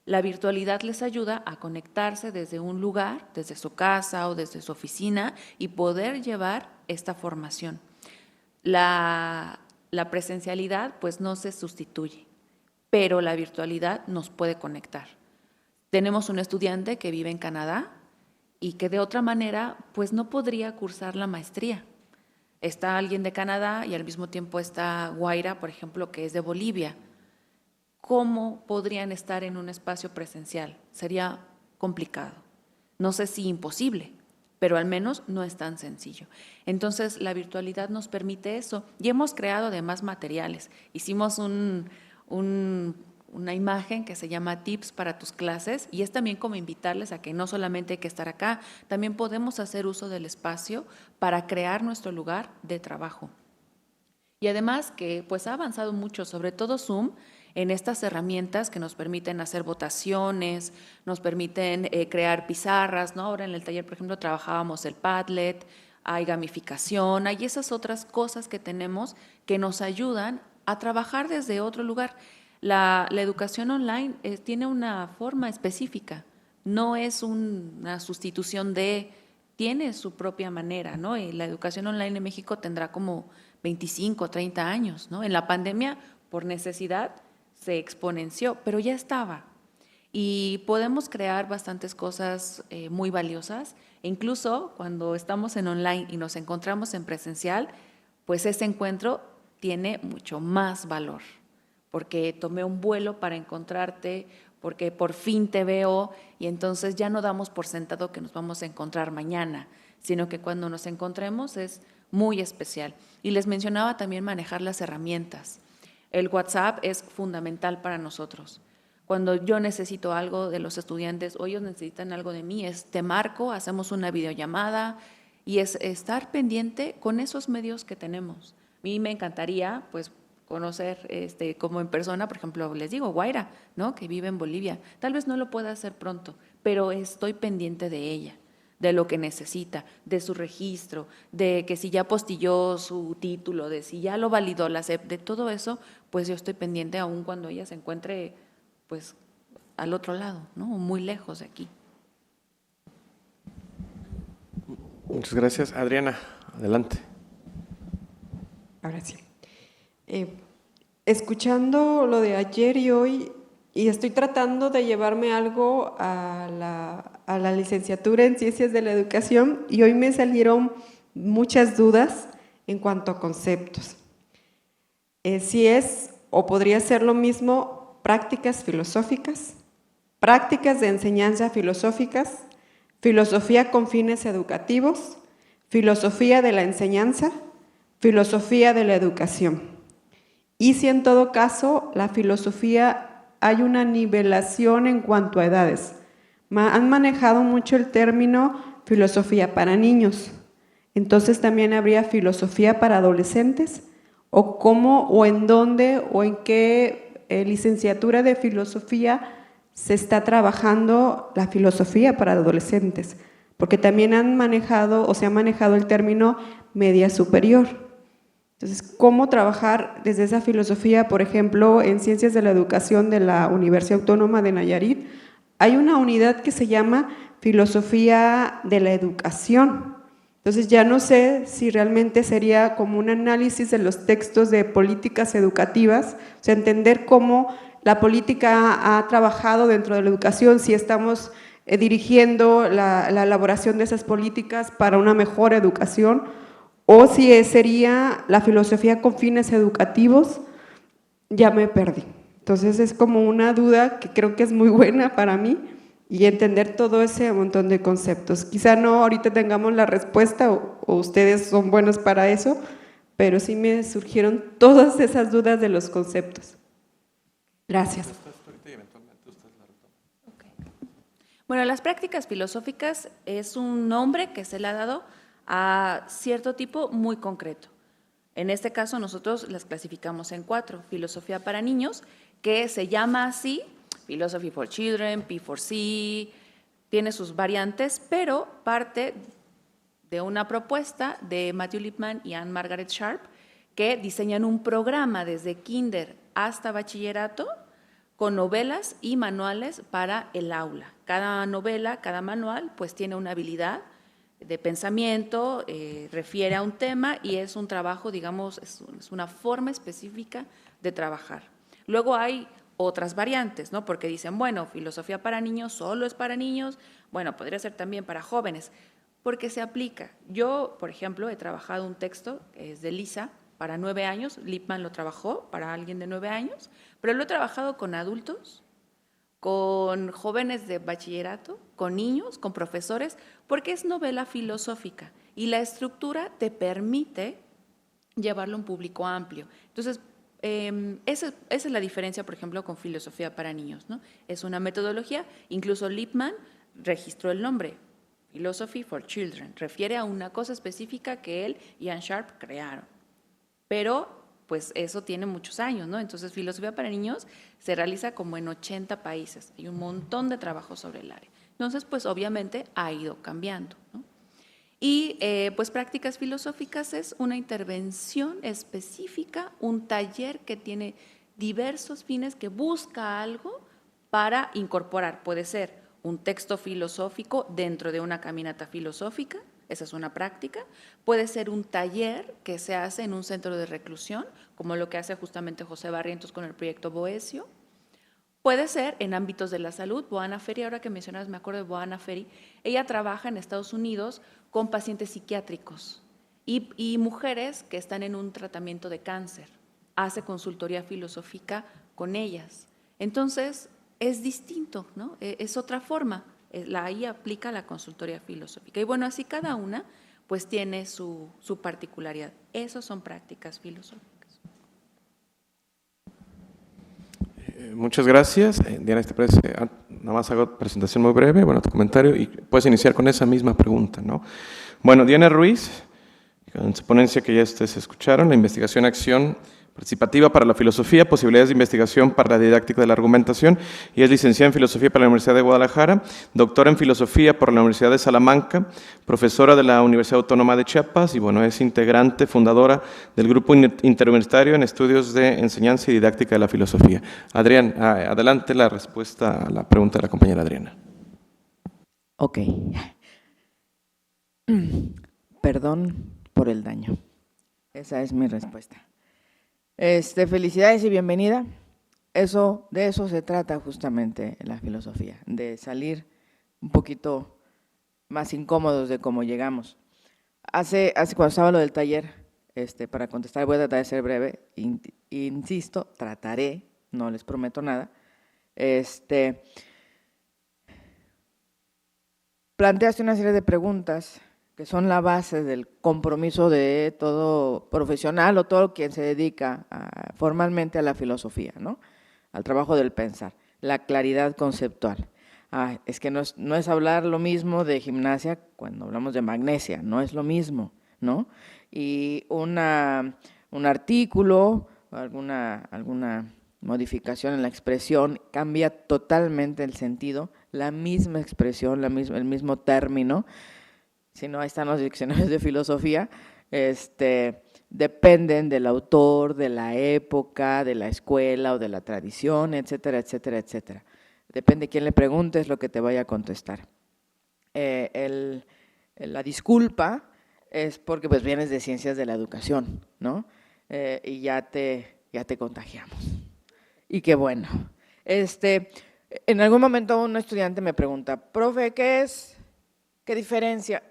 La virtualidad les ayuda a conectarse desde un lugar, desde su casa o desde su oficina, y poder llevar esta formación. La presencialidad pues no se sustituye, pero la virtualidad nos puede conectar. Tenemos un estudiante que vive en Canadá y que de otra manera pues no podría cursar la maestría. Está alguien de Canadá y al mismo tiempo está Guaira, por ejemplo, que es de Bolivia. ¿Cómo podrían estar en un espacio presencial? Sería complicado. No sé si imposible, pero al menos no es tan sencillo. Entonces, la virtualidad nos permite eso y hemos creado además materiales. Hicimos una imagen que se llama Tips para tus clases y es también como invitarles a que no solamente hay que estar acá, también podemos hacer uso del espacio para crear nuestro lugar de trabajo. Y además que pues ha avanzado mucho, sobre todo Zoom, en estas herramientas que nos permiten hacer votaciones, nos permiten crear pizarras, ¿no? Ahora en el taller, por ejemplo, trabajábamos el Padlet, hay gamificación, hay esas otras cosas que tenemos que nos ayudan a trabajar desde otro lugar. La educación online tiene una forma específica, no es una sustitución tiene su propia manera, ¿no? Y la educación online en México tendrá como 25, 30 años, ¿no? En la pandemia, por necesidad, se exponenció, pero ya estaba. Y podemos crear bastantes cosas muy valiosas. E incluso cuando estamos en online y nos encontramos en presencial, pues ese encuentro tiene mucho más valor, porque tomé un vuelo para encontrarte, porque por fin te veo y entonces ya no damos por sentado que nos vamos a encontrar mañana, sino que cuando nos encontremos es muy especial. Y les mencionaba también manejar las herramientas. El WhatsApp es fundamental para nosotros. Cuando yo necesito algo de los estudiantes o ellos necesitan algo de mí, te marco, hacemos una videollamada y es estar pendiente con esos medios que tenemos. A mí me encantaría pues conocer como en persona, por ejemplo, les digo, Guaira, ¿no? Que vive en Bolivia. Tal vez no lo pueda hacer pronto, pero estoy pendiente de ella, de lo que necesita, de su registro, de que si ya postilló su título, de si ya lo validó la SEP, de todo eso, pues yo estoy pendiente aún cuando ella se encuentre pues al otro lado, ¿no? Muy lejos de aquí. Muchas gracias. Adriana, adelante. Ahora sí. Escuchando lo de ayer y hoy, y estoy tratando de llevarme algo a la licenciatura en Ciencias de la Educación, y hoy me salieron muchas dudas en cuanto a conceptos. Si es o podría ser lo mismo prácticas filosóficas, prácticas de enseñanza filosóficas, filosofía con fines educativos, filosofía de la enseñanza, filosofía de la educación. Y si en todo caso la filosofía hay una nivelación en cuanto a edades. Han manejado mucho el término filosofía para niños. Entonces también habría filosofía para adolescentes, o cómo, o en dónde, o en qué licenciatura de filosofía se está trabajando la filosofía para adolescentes, porque también han manejado, o se ha manejado el término media superior. Entonces, ¿cómo trabajar desde esa filosofía? Por ejemplo, en Ciencias de la Educación de la Universidad Autónoma de Nayarit, hay una unidad que se llama Filosofía de la Educación. Entonces, ya no sé si realmente sería como un análisis de los textos de políticas educativas, o sea, entender cómo la política ha trabajado dentro de la educación, si estamos dirigiendo la elaboración de esas políticas para una mejor educación, o si sería la filosofía con fines educativos. Ya me perdí. Entonces es como una duda que creo que es muy buena para mí, y entender todo ese montón de conceptos. Quizá no ahorita tengamos la respuesta o ustedes son buenos para eso, pero sí me surgieron todas esas dudas de los conceptos. Gracias. Bueno, las prácticas filosóficas es un nombre que se le ha dado a cierto tipo muy concreto. En este caso nosotros las clasificamos en 4. Filosofía para niños, que se llama así, Philosophy for Children, P4C, tiene sus variantes, pero parte de una propuesta de Matthew Lipman y Anne Margaret Sharp, que diseñan un programa desde kinder hasta bachillerato con novelas y manuales para el aula. Cada novela, cada manual, pues tiene una habilidad de pensamiento, refiere a un tema y es un trabajo, digamos, es una forma específica de trabajar. Luego hay otras variantes, ¿no? Porque dicen, bueno, filosofía para niños solo es para niños, bueno, podría ser también para jóvenes, porque se aplica. Yo, por ejemplo, he trabajado un texto que es de Lisa para 9 años, Lipman lo trabajó para alguien de 9 años, pero lo he trabajado con adultos, con jóvenes de bachillerato, con niños, con profesores, porque es novela filosófica y la estructura te permite llevarlo a un público amplio. Entonces, esa es la diferencia, por ejemplo, con filosofía para niños, ¿no? Es una metodología, incluso Lipman registró el nombre, Philosophy for Children, refiere a una cosa específica que él y Anne Sharp crearon. Pero pues eso tiene muchos años, ¿no? Entonces, filosofía para niños se realiza como en 80 países. Hay un montón de trabajo sobre el área. Entonces, pues obviamente ha ido cambiando, ¿no? Y pues prácticas filosóficas es una intervención específica, un taller que tiene diversos fines, que busca algo para incorporar. Puede ser un texto filosófico dentro de una caminata filosófica, esa es una práctica. Puede ser un taller que se hace en un centro de reclusión, como lo que hace justamente José Barrientos con el proyecto Boesio. Puede ser en ámbitos de la salud. Boana Ferry, ahora que mencionas, me acuerdo de Boana Ferry, ella trabaja en Estados Unidos con pacientes psiquiátricos y mujeres que están en un tratamiento de cáncer. Hace consultoría filosófica con ellas. Entonces, es distinto, ¿no? Es otra forma. Ahí aplica la consultoría filosófica. Y bueno, así cada una pues tiene su particularidad. Esas son prácticas filosóficas. Muchas gracias. Diana, ¿te parece? Nada más hago presentación muy breve, bueno, tu comentario, y puedes iniciar con esa misma pregunta, ¿no? Bueno, Diana Ruiz, con su ponencia que ya ustedes escucharon, la investigación acción participativa para la filosofía, posibilidades de investigación para la didáctica de la argumentación, y es licenciada en filosofía por la Universidad de Guadalajara, doctora en filosofía por la Universidad de Salamanca, profesora de la Universidad Autónoma de Chiapas, y bueno, es integrante, fundadora del Grupo Interuniversitario en Estudios de Enseñanza y Didáctica de la Filosofía. Adrián, adelante la respuesta a la pregunta de la compañera Adriana. Ok. Perdón por el daño. Esa es mi respuesta. Felicidades y bienvenida. De eso se trata justamente la filosofía, de salir un poquito más incómodos de cómo llegamos. Cuando estaba lo del taller, para contestar voy a tratar de ser breve, insisto, trataré, no les prometo nada. planteaste una serie de preguntas que son la base del compromiso de todo profesional o todo quien se dedica formalmente a la filosofía, ¿no? Al trabajo del pensar, la claridad conceptual. Es que no es hablar lo mismo de gimnasia cuando hablamos de magnesia, no es lo mismo, ¿no? Y un artículo, alguna modificación en la expresión cambia totalmente el sentido, la misma expresión, el mismo término. Si no, ahí están los diccionarios de filosofía, dependen del autor, de la época, de la escuela o de la tradición, etcétera, etcétera, etcétera. Depende de quién le preguntes lo que te vaya a contestar. La disculpa es porque pues vienes de ciencias de la educación, ¿no? Y ya te contagiamos. Y qué bueno. En algún momento un estudiante me pregunta, profe, ¿qué diferencia?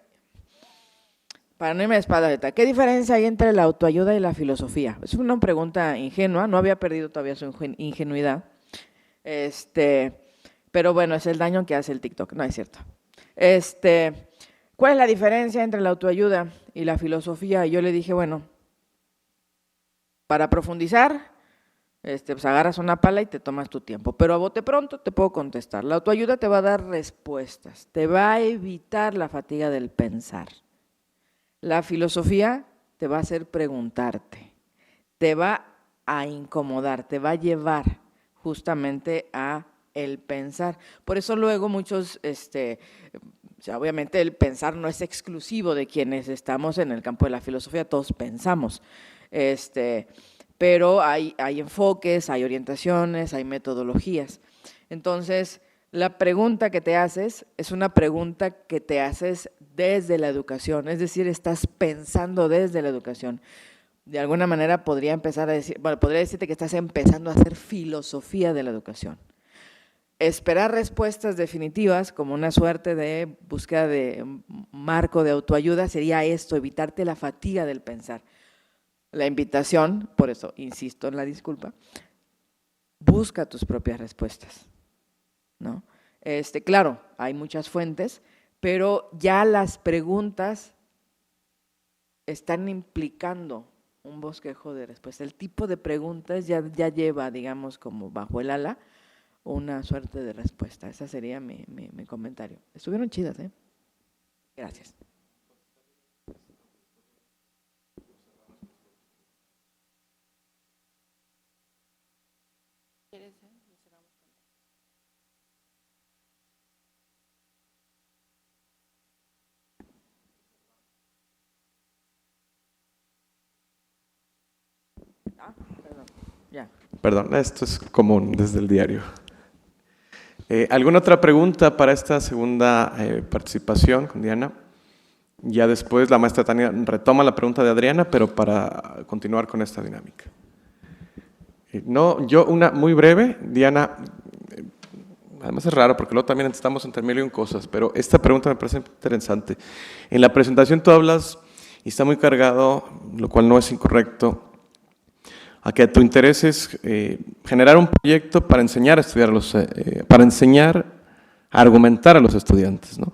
Para no irme de espalda, ¿qué diferencia hay entre la autoayuda y la filosofía? Es una pregunta ingenua, no había perdido todavía su ingenuidad. Pero bueno, es el daño que hace el TikTok, no es cierto. ¿Cuál es la diferencia entre la autoayuda y la filosofía? Y yo le dije, bueno, para profundizar, pues agarras una pala y te tomas tu tiempo, pero a bote pronto te puedo contestar. La autoayuda te va a dar respuestas, te va a evitar la fatiga del pensar. La filosofía te va a hacer preguntarte, te va a incomodar, te va a llevar justamente a el pensar. Por eso luego muchos, obviamente el pensar no es exclusivo de quienes estamos en el campo de la filosofía, todos pensamos, pero hay enfoques, hay orientaciones, hay metodologías. Entonces, la pregunta que te haces es una pregunta que te haces desde la educación, es decir, estás pensando desde la educación. De alguna manera podría decirte que estás empezando a hacer filosofía de la educación. Esperar respuestas definitivas como una suerte de búsqueda de marco de autoayuda sería esto, evitarte la fatiga del pensar. La invitación, por eso insisto en la disculpa, busca tus propias respuestas, ¿no? Claro, hay muchas fuentes, pero ya las preguntas están implicando un bosquejo de respuestas. El tipo de preguntas ya lleva, digamos, como bajo el ala, una suerte de respuesta. Ese sería mi comentario. Estuvieron chidas, ¿eh? Gracias. Perdón. Ya. Perdón, esto es común desde el diario. ¿Alguna otra pregunta para esta segunda participación con Diana? Ya después la maestra Tania retoma la pregunta de Adriana, pero para continuar con esta dinámica. No, yo una muy breve, Diana, además es raro porque luego también estamos entre mil y un cosas, pero esta pregunta me parece interesante. En la presentación tú hablas, y está muy cargado, lo cual no es incorrecto, a que tu interés es generar un proyecto para enseñar a estudiar para enseñar a argumentar a los estudiantes, ¿no?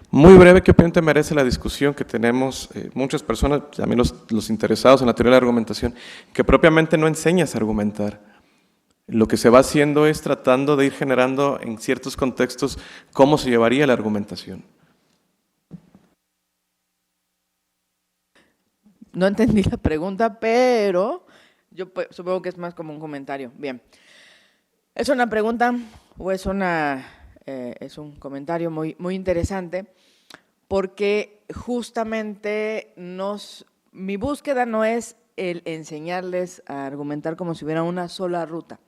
Muy breve, ¿qué opinión te merece la discusión que tenemos muchas personas, también los interesados en la teoría de la argumentación, que propiamente no enseñas a argumentar? Lo que se va haciendo es tratando de ir generando en ciertos contextos cómo se llevaría la argumentación. No entendí la pregunta, pero yo supongo que es más como un comentario. Bien, ¿es una pregunta o es un comentario muy, muy interesante? Porque justamente mi búsqueda no es el enseñarles a argumentar como si hubiera una sola ruta.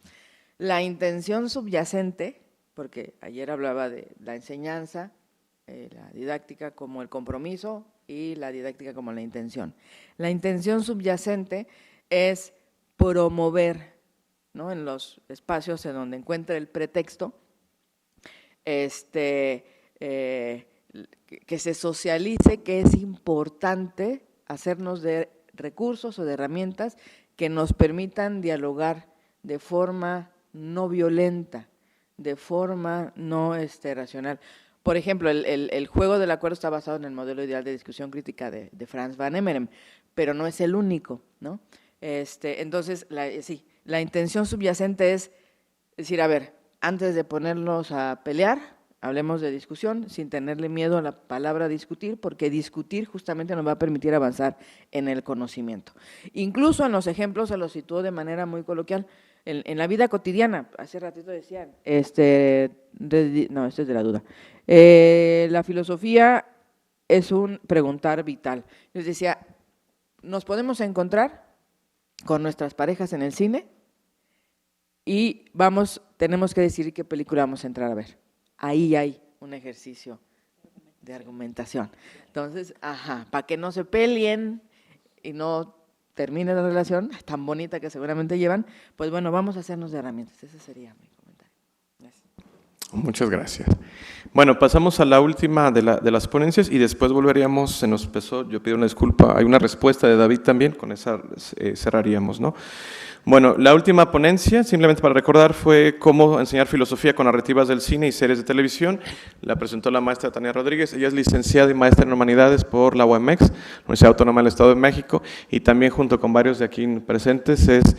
La intención subyacente, porque ayer hablaba de la enseñanza, la didáctica como el compromiso y la didáctica como la intención. La intención subyacente es promover, ¿no?, en los espacios en donde encuentre el pretexto, que se socialice que es importante hacernos de recursos o de herramientas que nos permitan dialogar de forma no violenta, de forma no racional. Por ejemplo, el juego del acuerdo está basado en el modelo ideal de discusión crítica de Franz van Emeren, pero no es el único, ¿no? Entonces, sí, la intención subyacente es decir, a ver, antes de ponernos a pelear, hablemos de discusión sin tenerle miedo a la palabra discutir, porque discutir justamente nos va a permitir avanzar en el conocimiento. Incluso en los ejemplos se los situó de manera muy coloquial. En la vida cotidiana, hace ratito decían, no, este es de la duda, la filosofía es un preguntar vital. Les decía, nos podemos encontrar con nuestras parejas en el cine y tenemos que decidir qué película vamos a entrar a ver. Ahí hay un ejercicio de argumentación. Entonces, para que no se peleen y no termine la relación tan bonita que seguramente llevan, pues bueno, vamos a hacernos de herramientas. Ese sería mi comentario. Gracias. Muchas gracias. Bueno, pasamos a la última de las ponencias y después volveríamos, se nos empezó, yo pido una disculpa, hay una respuesta de David también, con esa cerraríamos, ¿no? Bueno, la última ponencia, simplemente para recordar, fue cómo enseñar filosofía con narrativas del cine y series de televisión. La presentó la maestra Tania Rodríguez. Ella es licenciada y maestra en Humanidades por la UAMEX, Universidad Autónoma del Estado de México, y también junto con varios de aquí presentes es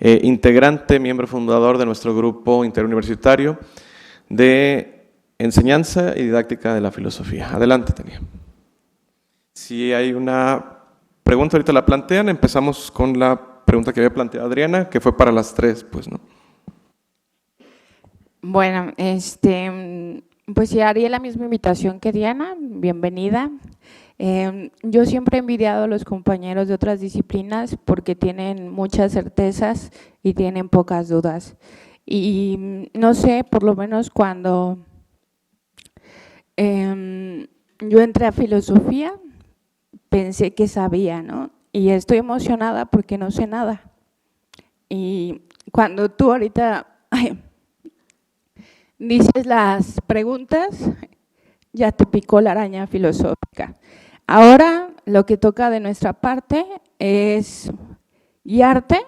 integrante, miembro fundador de nuestro grupo interuniversitario de enseñanza y didáctica de la filosofía. Adelante, Tania. Si hay una pregunta, ahorita la plantean. Empezamos con la pregunta que había planteado Adriana, que fue para las 3, pues, ¿no? Bueno, pues sí, haría la misma invitación que Diana, bienvenida. Yo siempre he envidiado a los compañeros de otras disciplinas porque tienen muchas certezas y tienen pocas dudas. Y no sé, por lo menos cuando yo entré a filosofía, pensé que sabía, ¿no? Y estoy emocionada porque no sé nada. Y cuando tú ahorita dices las preguntas, ya te picó la araña filosófica. Ahora lo que toca de nuestra parte es guiarte,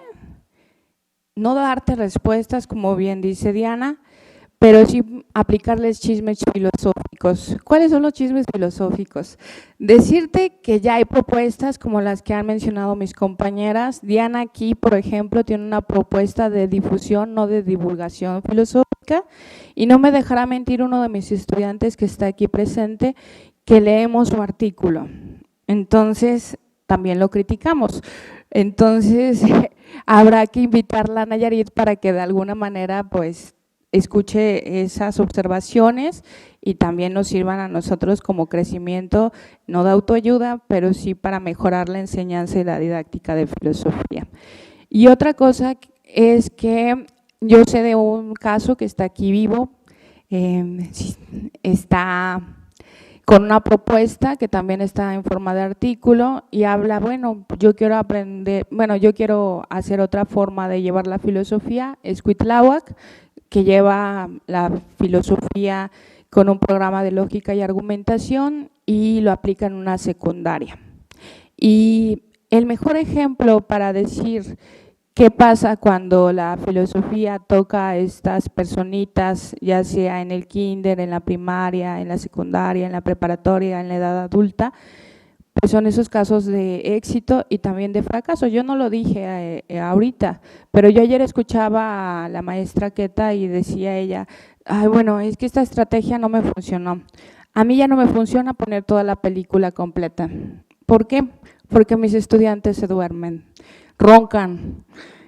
no darte respuestas, como bien dice Diana, pero sí aplicarles chismes filosóficos. ¿Cuáles son los chismes filosóficos? Decirte que ya hay propuestas como las que han mencionado mis compañeras. Diana aquí, por ejemplo, tiene una propuesta de difusión, no de divulgación filosófica, y no me dejará mentir uno de mis estudiantes que está aquí presente, que leemos su artículo. Entonces, también lo criticamos. Entonces, habrá que invitarla a Nayarit para que de alguna manera, pues, escuche esas observaciones y también nos sirvan a nosotros como crecimiento, no de autoayuda, pero sí para mejorar la enseñanza y la didáctica de filosofía. Y otra cosa es que yo sé de un caso que está aquí vivo, está con una propuesta que también está en forma de artículo y habla, bueno, yo quiero hacer otra forma de llevar la filosofía, es Cuitláhuac, que lleva la filosofía con un programa de lógica y argumentación y lo aplica en una secundaria. Y el mejor ejemplo para decir qué pasa cuando la filosofía toca a estas personitas, ya sea en el kinder, en la primaria, en la secundaria, en la preparatoria, en la edad adulta, pues son esos casos de éxito y también de fracaso. Yo no lo dije ahorita, pero yo ayer escuchaba a la maestra Queta y decía ella, bueno, es que esta estrategia no me funcionó. A mí ya no me funciona poner toda la película completa. ¿Por qué? Porque mis estudiantes se duermen, roncan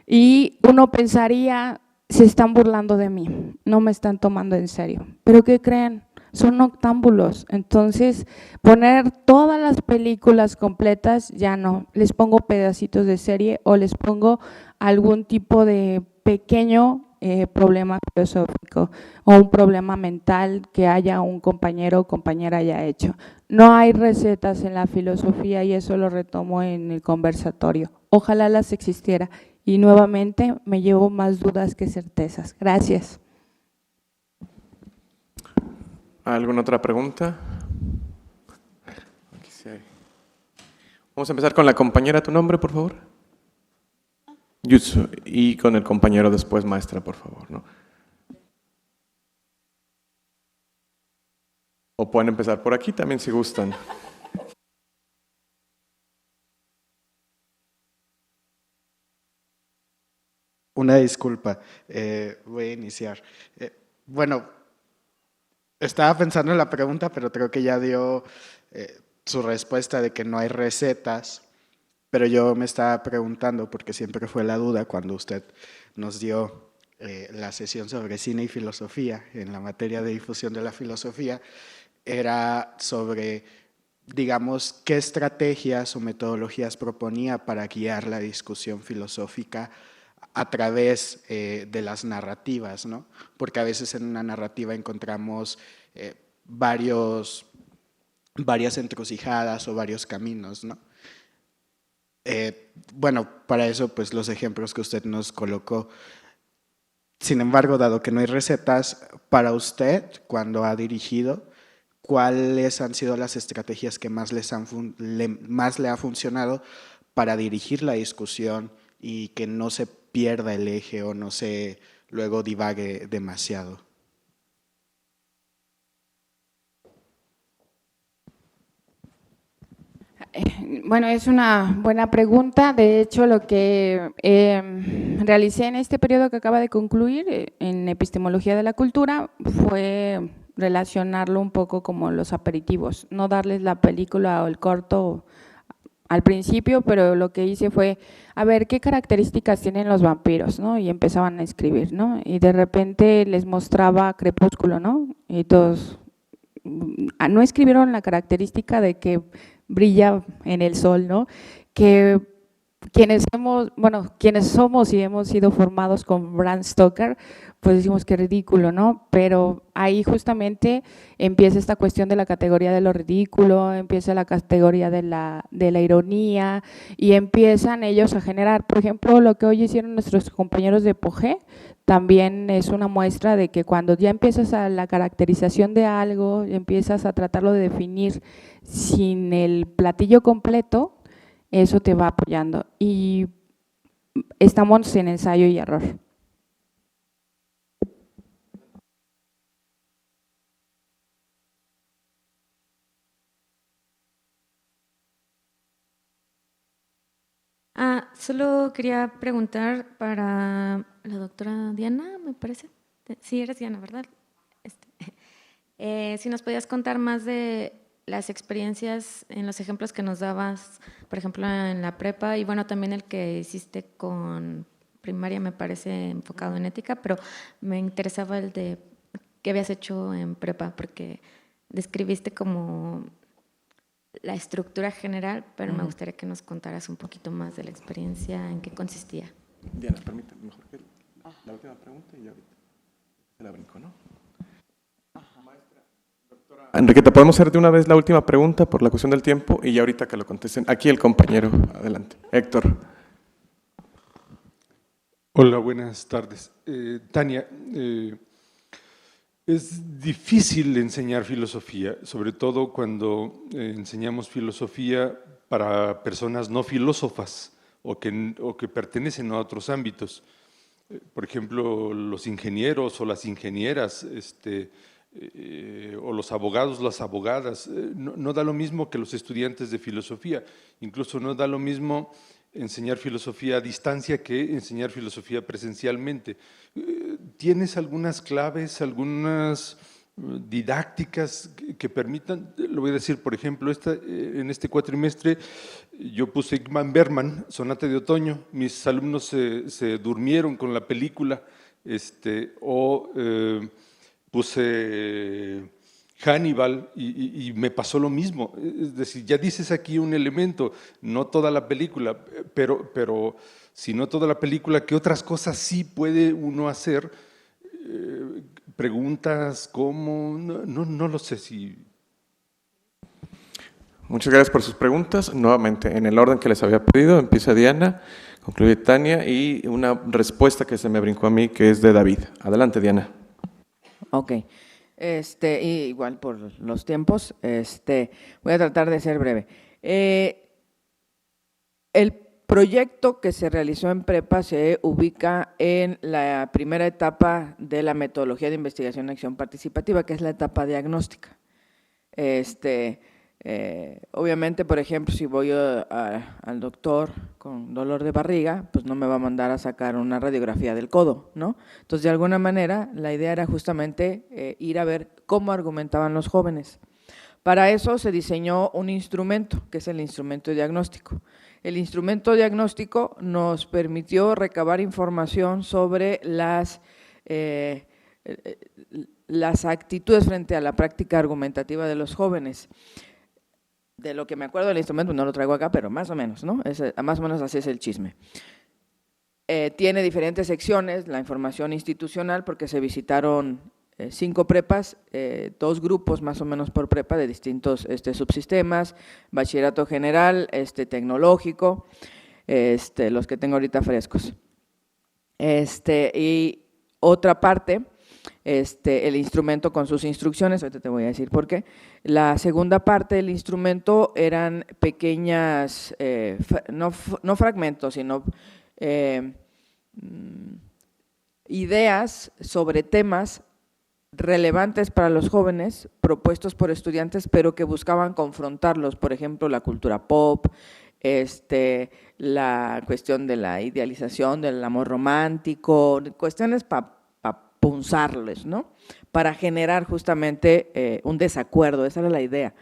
y uno pensaría, se están burlando de mí, no me están tomando en serio. ¿Pero qué creen? Son noctámbulos, entonces poner todas las películas completas ya no, les pongo pedacitos de serie o les pongo algún tipo de pequeño problema filosófico o un problema mental que haya un compañero o compañera haya hecho. No hay recetas en la filosofía y eso lo retomo en el conversatorio. Ojalá las existiera y nuevamente me llevo más dudas que certezas. Gracias. ¿Alguna otra pregunta? Aquí sí hay. Vamos a empezar con la compañera. ¿Tu nombre, por favor? Yutsu. Y con el compañero después, maestra, por favor, ¿no? O pueden empezar por aquí también si gustan. Una disculpa, voy a iniciar. Bueno, estaba pensando en la pregunta, pero creo que ya dio su respuesta de que no hay recetas, pero yo me estaba preguntando, porque siempre fue la duda cuando usted nos dio la sesión sobre cine y filosofía en la materia de difusión de la filosofía, era sobre, digamos, qué estrategias o metodologías proponía para guiar la discusión filosófica a través de las narrativas, ¿no? Porque a veces en una narrativa encontramos varias encrucijadas o varios caminos, ¿no? Bueno, para eso, pues los ejemplos que usted nos colocó. Sin embargo, dado que no hay recetas, para usted, cuando ha dirigido, ¿cuáles han sido las estrategias que más le ha funcionado para dirigir la discusión y que no se pierda el eje o no se luego divague demasiado? Bueno, es una buena pregunta. De hecho, lo que realicé en este periodo que acaba de concluir en epistemología de la cultura fue relacionarlo un poco como los aperitivos, no darles la película o el corto al principio, pero lo que hice fue, a ver, ¿qué características tienen los vampiros?, ¿no? Y empezaban a escribir, ¿no? Y de repente les mostraba Crepúsculo, ¿no? Y todos no escribieron la característica de que brilla en el sol, ¿no? Que quienes somos y hemos sido formados con Bram Stoker, pues decimos que ridículo, ¿no? Pero ahí justamente empieza esta cuestión de la categoría de lo ridículo, empieza la categoría de la ironía y empiezan ellos a generar, por ejemplo, lo que hoy hicieron nuestros compañeros de Pogé, también es una muestra de que cuando ya empiezas a la caracterización de algo, empiezas a tratarlo de definir sin el platillo completo, eso te va apoyando y estamos en ensayo y error. Solo quería preguntar para la doctora Diana, me parece. Sí, eres Diana, ¿verdad? Si nos podías contar más de las experiencias en los ejemplos que nos dabas, por ejemplo, en la prepa, y bueno, también el que hiciste con primaria me parece enfocado en ética, pero me interesaba el de qué habías hecho en prepa, porque describiste como la estructura general, pero me gustaría que nos contaras un poquito más de la experiencia, en qué consistía. Diana, permíteme, mejor que la última pregunta y ahorita se la brinco, ¿no? Maestra, doctora Enriqueta, ¿podemos hacer de una vez la última pregunta por la cuestión del tiempo y ya ahorita que lo contesten? Aquí el compañero, adelante. Héctor. Hola, buenas tardes. Tania, es difícil enseñar filosofía, sobre todo cuando enseñamos filosofía para personas no filósofas o que pertenecen a otros ámbitos. Por ejemplo, los ingenieros o las ingenieras, o los abogados, las abogadas. No da lo mismo que los estudiantes de filosofía, incluso no da lo mismo enseñar filosofía a distancia que enseñar filosofía presencialmente. ¿Tienes algunas claves, algunas didácticas que permitan? Lo voy a decir, por ejemplo, en este cuatrimestre yo puse Ingmar Bergman, Sonata de Otoño, mis alumnos se durmieron con la película, puse Hannibal y me pasó lo mismo. Es decir, ya dices aquí un elemento, no toda la película, pero si no toda la película, ¿qué otras cosas sí puede uno hacer? Preguntas, ¿cómo? No lo sé si… Muchas gracias por sus preguntas. Nuevamente, en el orden que les había pedido, empieza Diana, concluye Tania y una respuesta que se me brincó a mí, que es de David. Adelante, Diana. Ok. Y igual por los tiempos, voy a tratar de ser breve. El proyecto que se realizó en prepa se ubica en la primera etapa de la metodología de investigación y acción participativa, que es la etapa diagnóstica. Obviamente, por ejemplo, si voy al doctor con dolor de barriga, pues no me va a mandar a sacar una radiografía del codo, ¿no? Entonces, de alguna manera, la idea era justamente ir a ver cómo argumentaban los jóvenes. Para eso se diseñó un instrumento, que es el instrumento diagnóstico. El instrumento diagnóstico nos permitió recabar información sobre las actitudes frente a la práctica argumentativa de los jóvenes. De lo que me acuerdo del instrumento, no lo traigo acá, pero más o menos, ¿no? Más o menos así es el chisme. Tiene diferentes secciones, la información institucional, porque se visitaron 5 prepas, 2 grupos más o menos por prepa de distintos subsistemas, bachillerato general, tecnológico, los que tengo ahorita frescos. Y otra parte, el instrumento con sus instrucciones, ahorita te voy a decir por qué. La segunda parte del instrumento eran pequeñas, no fragmentos, sino ideas sobre temas relevantes para los jóvenes, propuestos por estudiantes, pero que buscaban confrontarlos, por ejemplo, la cultura pop, la cuestión de la idealización del amor romántico, cuestiones para punzarles, ¿no? Para generar justamente un desacuerdo, esa era la idea.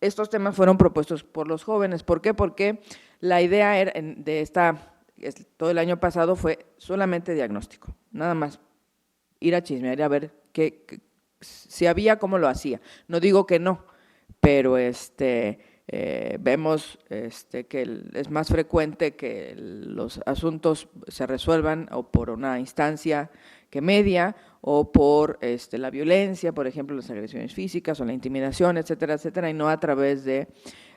Estos temas fueron propuestos por los jóvenes, ¿por qué? Porque la idea era todo el año pasado fue solamente diagnóstico, nada más ir a chismear y a ver si había, cómo lo hacía. No digo que no, pero vemos que es más frecuente que los asuntos se resuelvan o por una instancia que media o por la violencia, por ejemplo, las agresiones físicas o la intimidación, etcétera, etcétera, y no a través de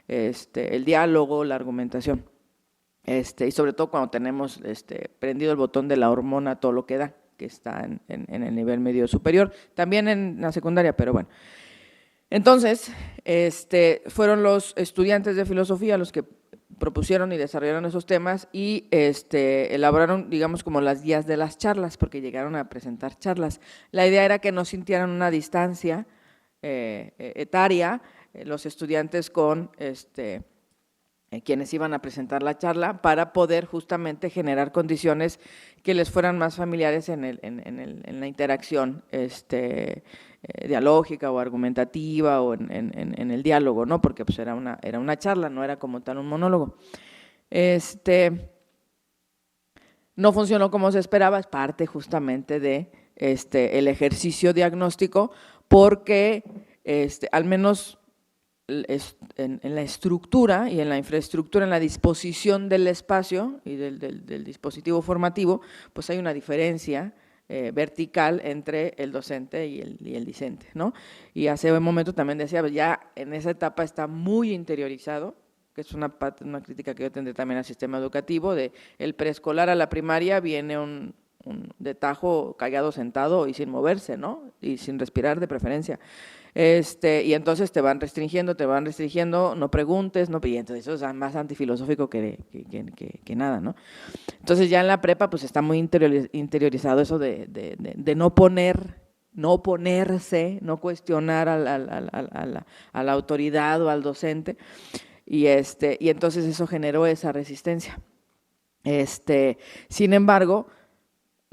el diálogo, la argumentación. Y sobre todo cuando tenemos prendido el botón de la hormona, todo lo que da, que está en el nivel medio superior, también en la secundaria, pero bueno. Entonces, fueron los estudiantes de filosofía los que propusieron y desarrollaron esos temas y elaboraron, digamos, como las guías de las charlas, porque llegaron a presentar charlas. La idea era que no sintieran una distancia etaria los estudiantes con quienes iban a presentar la charla, para poder justamente generar condiciones que les fueran más familiares en la interacción dialógica o argumentativa o en el diálogo, ¿no? Porque pues era una charla, no era como tal un monólogo. No funcionó como se esperaba, es parte justamente de el ejercicio diagnóstico, porque al menos en la estructura y en la infraestructura, en la disposición del espacio y del dispositivo formativo, pues hay una diferencia vertical entre el docente y el discente, ¿no? Y hace un momento también decía, ya en esa etapa está muy interiorizado, que es una crítica que yo tendré también al sistema educativo, de el preescolar a la primaria viene de tajo callado sentado y sin moverse, ¿no? Y sin respirar de preferencia. Y entonces te van restringiendo, no preguntes, no, y entonces eso es más antifilosófico que nada, ¿no? Entonces ya en la prepa pues está muy interiorizado eso de no oponerse, no cuestionar a la autoridad o al docente, y entonces eso generó esa resistencia. Sin embargo,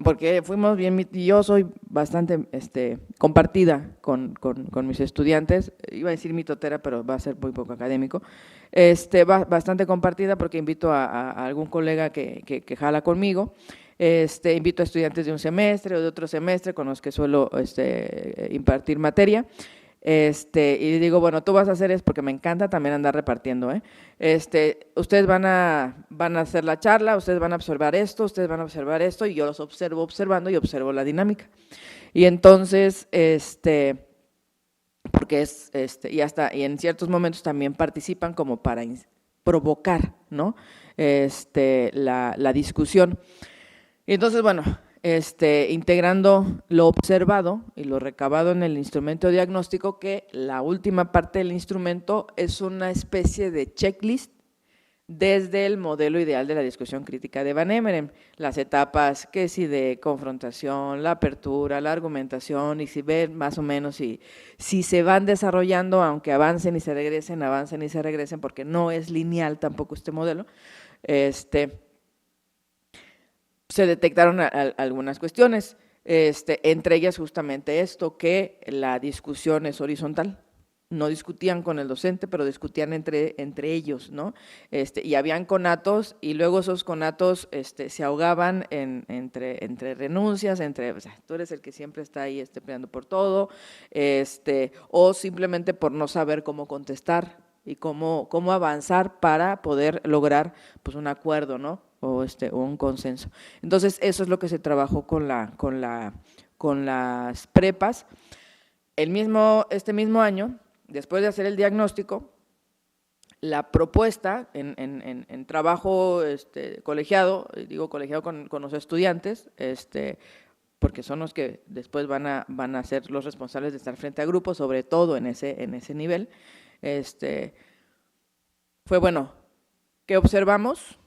porque fuimos bien, y yo soy bastante compartida con mis estudiantes, iba a decir mitotera, pero va a ser muy poco académico, bastante compartida porque invito a algún colega que jala conmigo, invito a estudiantes de un semestre o de otro semestre con los que suelo impartir materia, y digo, bueno, tú vas a hacer eso porque me encanta también andar repartiendo, ustedes van a hacer la charla, ustedes van a observar esto, y yo los observo observando y observo la dinámica. Y entonces, porque y en ciertos momentos también participan como para provocar, ¿no? La discusión. Y entonces, bueno, integrando lo observado y lo recabado en el instrumento diagnóstico, que la última parte del instrumento es una especie de checklist desde el modelo ideal de la discusión crítica de Van Emeren, las etapas que si de confrontación, la apertura, la argumentación, y si ver más o menos si se van desarrollando, aunque avancen y se regresen, porque no es lineal tampoco este modelo, se detectaron algunas cuestiones, entre ellas justamente esto, que la discusión es horizontal. No discutían con el docente, pero discutían entre ellos, ¿no? Y habían conatos, y luego esos conatos se ahogaban entre renuncias, o sea, tú eres el que siempre está ahí peleando por todo, o simplemente por no saber cómo contestar y cómo avanzar para poder lograr pues un acuerdo, ¿no? O un consenso. Entonces, eso es lo que se trabajó con las prepas. Este mismo año, después de hacer el diagnóstico, la propuesta en trabajo colegiado, digo colegiado con los estudiantes, porque son los que después van a ser los responsables de estar frente a grupos, sobre todo en ese nivel, fue bueno, ¿qué observamos?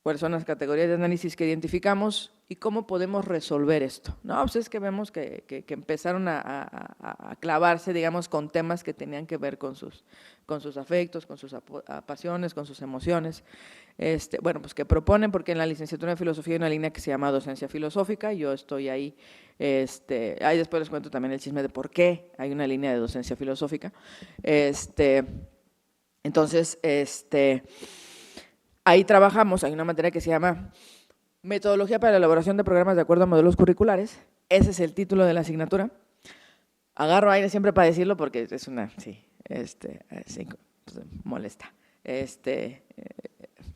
¿Cuáles son las categorías de análisis que identificamos y cómo podemos resolver esto? No, pues es que vemos que empezaron a clavarse, digamos, con temas que tenían que ver con sus afectos, con sus pasiones, con sus emociones. Bueno, pues que proponen, porque en la licenciatura de filosofía hay una línea que se llama docencia filosófica, yo estoy ahí, ahí después les cuento también el chisme de por qué hay una línea de docencia filosófica. Entonces, ahí trabajamos, hay una materia que se llama Metodología para la elaboración de programas de acuerdo a modelos curriculares. Ese es el título de la asignatura. Agarro aire siempre para decirlo porque es una, sí, pues, molesta.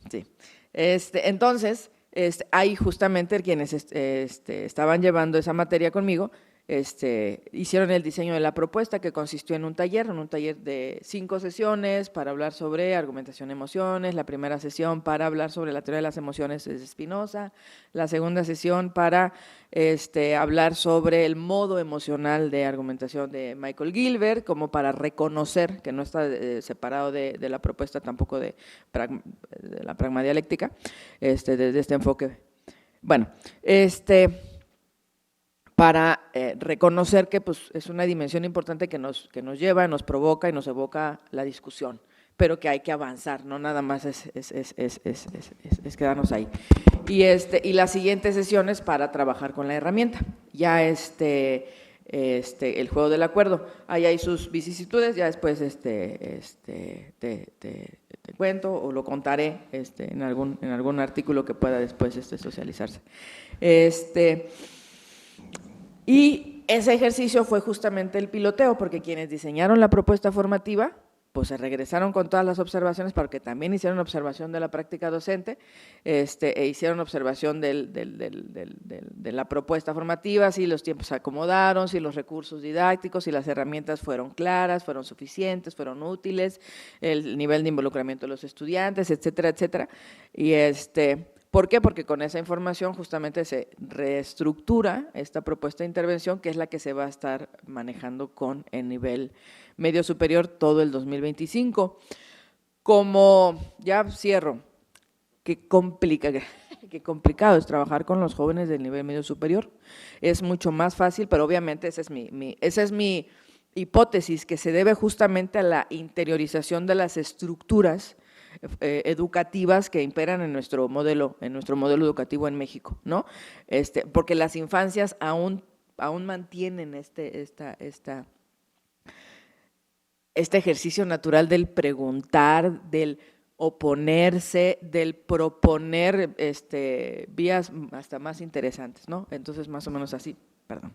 Sí. Entonces, ahí justamente quienes estaban llevando esa materia conmigo, hicieron el diseño de la propuesta, que consistió en un taller de 5 sesiones para hablar sobre argumentación de emociones. La primera sesión para hablar sobre la teoría de las emociones es Spinoza, la segunda sesión para hablar sobre el modo emocional de argumentación de Michael Gilbert, como para reconocer que no está separado de la propuesta tampoco de la pragmadialéctica, desde este enfoque. Bueno, para reconocer que pues, es una dimensión importante que nos lleva, nos provoca y nos evoca la discusión, pero que hay que avanzar, no nada más es quedarnos ahí. Y las siguientes sesiones para trabajar con la herramienta, ya el juego del acuerdo, ahí hay sus vicisitudes, ya después te cuento o lo contaré en algún artículo que pueda después socializarse. Y ese ejercicio fue justamente el piloteo, porque quienes diseñaron la propuesta formativa, pues se regresaron con todas las observaciones, porque también hicieron observación de la práctica docente, e hicieron observación de la propuesta formativa, si los tiempos se acomodaron, si los recursos didácticos, si las herramientas fueron claras, fueron suficientes, fueron útiles, el nivel de involucramiento de los estudiantes, etcétera, etcétera. Y ¿por qué? Porque con esa información justamente se reestructura esta propuesta de intervención, que es la que se va a estar manejando con el nivel medio superior todo el 2025. Como ya cierro, qué complicado es trabajar con los jóvenes del nivel medio superior. Es mucho más fácil, pero obviamente esa es mi hipótesis, que se debe justamente a la interiorización de las estructuras educativas que imperan en nuestro modelo educativo en México, ¿no? Porque las infancias aún mantienen este ejercicio natural del preguntar, del oponerse, del proponer vías hasta más interesantes, ¿no? Entonces, más o menos así, perdón.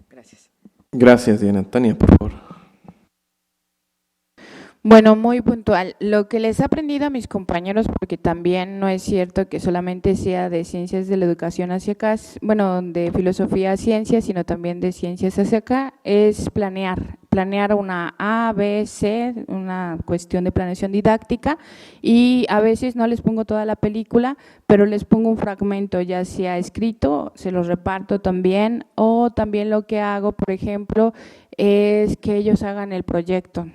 Gracias. Gracias, Diana. Tania, por favor. Bueno, muy puntual. Lo que les he aprendido a mis compañeros, porque también no es cierto que solamente sea de ciencias de la educación hacia acá, bueno, de filosofía a ciencias, sino también de ciencias hacia acá, es planear una A, B, C, una cuestión de planeación didáctica, y a veces no les pongo toda la película, pero les pongo un fragmento, ya sea escrito, se los reparto también, o también lo que hago, por ejemplo, es que ellos hagan el proyecto.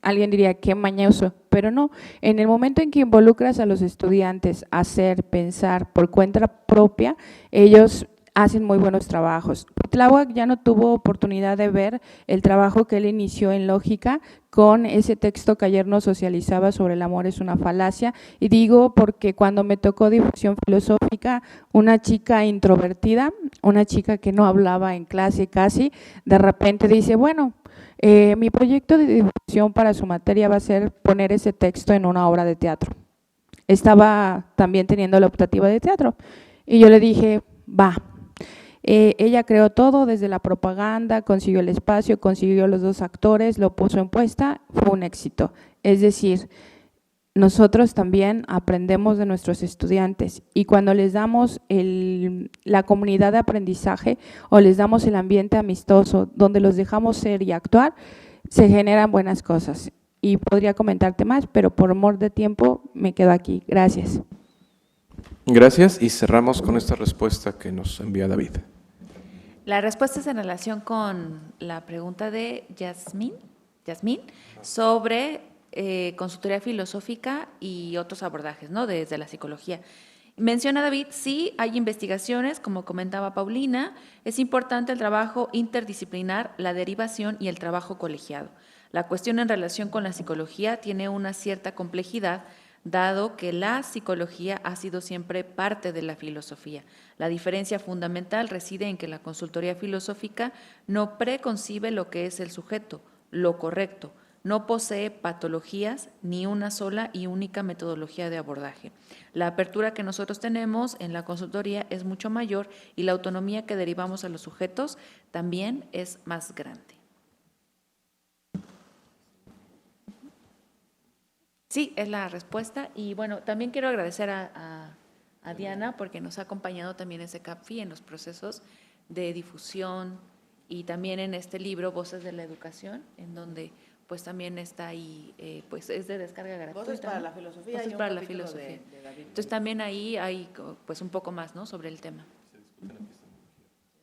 alguien diría, qué mañoso, pero no, en el momento en que involucras a los estudiantes a hacer, pensar por cuenta propia, ellos hacen muy buenos trabajos. Tláhuac ya no tuvo oportunidad de ver el trabajo que él inició en lógica con ese texto que ayer nos socializaba sobre el amor es una falacia, y digo porque cuando me tocó difusión filosófica, una chica introvertida, una chica que no hablaba en clase casi, de repente dice, bueno, mi proyecto de difusión para su materia va a ser poner ese texto en una obra de teatro. Estaba también teniendo la optativa de teatro, y yo le dije, va. Ella creó todo desde la propaganda, consiguió el espacio, consiguió los 2 actores, lo puso en puesta, fue un éxito. Es decir, nosotros también aprendemos de nuestros estudiantes y cuando les damos la comunidad de aprendizaje o les damos el ambiente amistoso donde los dejamos ser y actuar, se generan buenas cosas. Y podría comentarte más, pero por amor de tiempo me quedo aquí. Gracias. Gracias y cerramos con esta respuesta que nos envía David. La respuesta es en relación con la pregunta de Yasmín sobre consultoría filosófica y otros abordajes, ¿no? Desde la psicología. Menciona David, sí, hay investigaciones, como comentaba Paulina, es importante el trabajo interdisciplinar, la derivación y el trabajo colegiado. La cuestión en relación con la psicología tiene una cierta complejidad, dado que la psicología ha sido siempre parte de la filosofía. La diferencia fundamental reside en que la consultoría filosófica no preconcibe lo que es el sujeto, lo correcto, no posee patologías ni una sola y única metodología de abordaje. La apertura que nosotros tenemos en la consultoría es mucho mayor y la autonomía que derivamos a los sujetos también es más grande. Sí, es la respuesta. Y bueno, también quiero agradecer a Diana porque nos ha acompañado también en CECAPFI en los procesos de difusión y también en este libro Voces de la Educación, en donde pues también está ahí, pues es de descarga gratuita. Voces para la filosofía. Voces para la filosofía. Entonces también ahí hay pues un poco más, ¿no?, sobre el tema.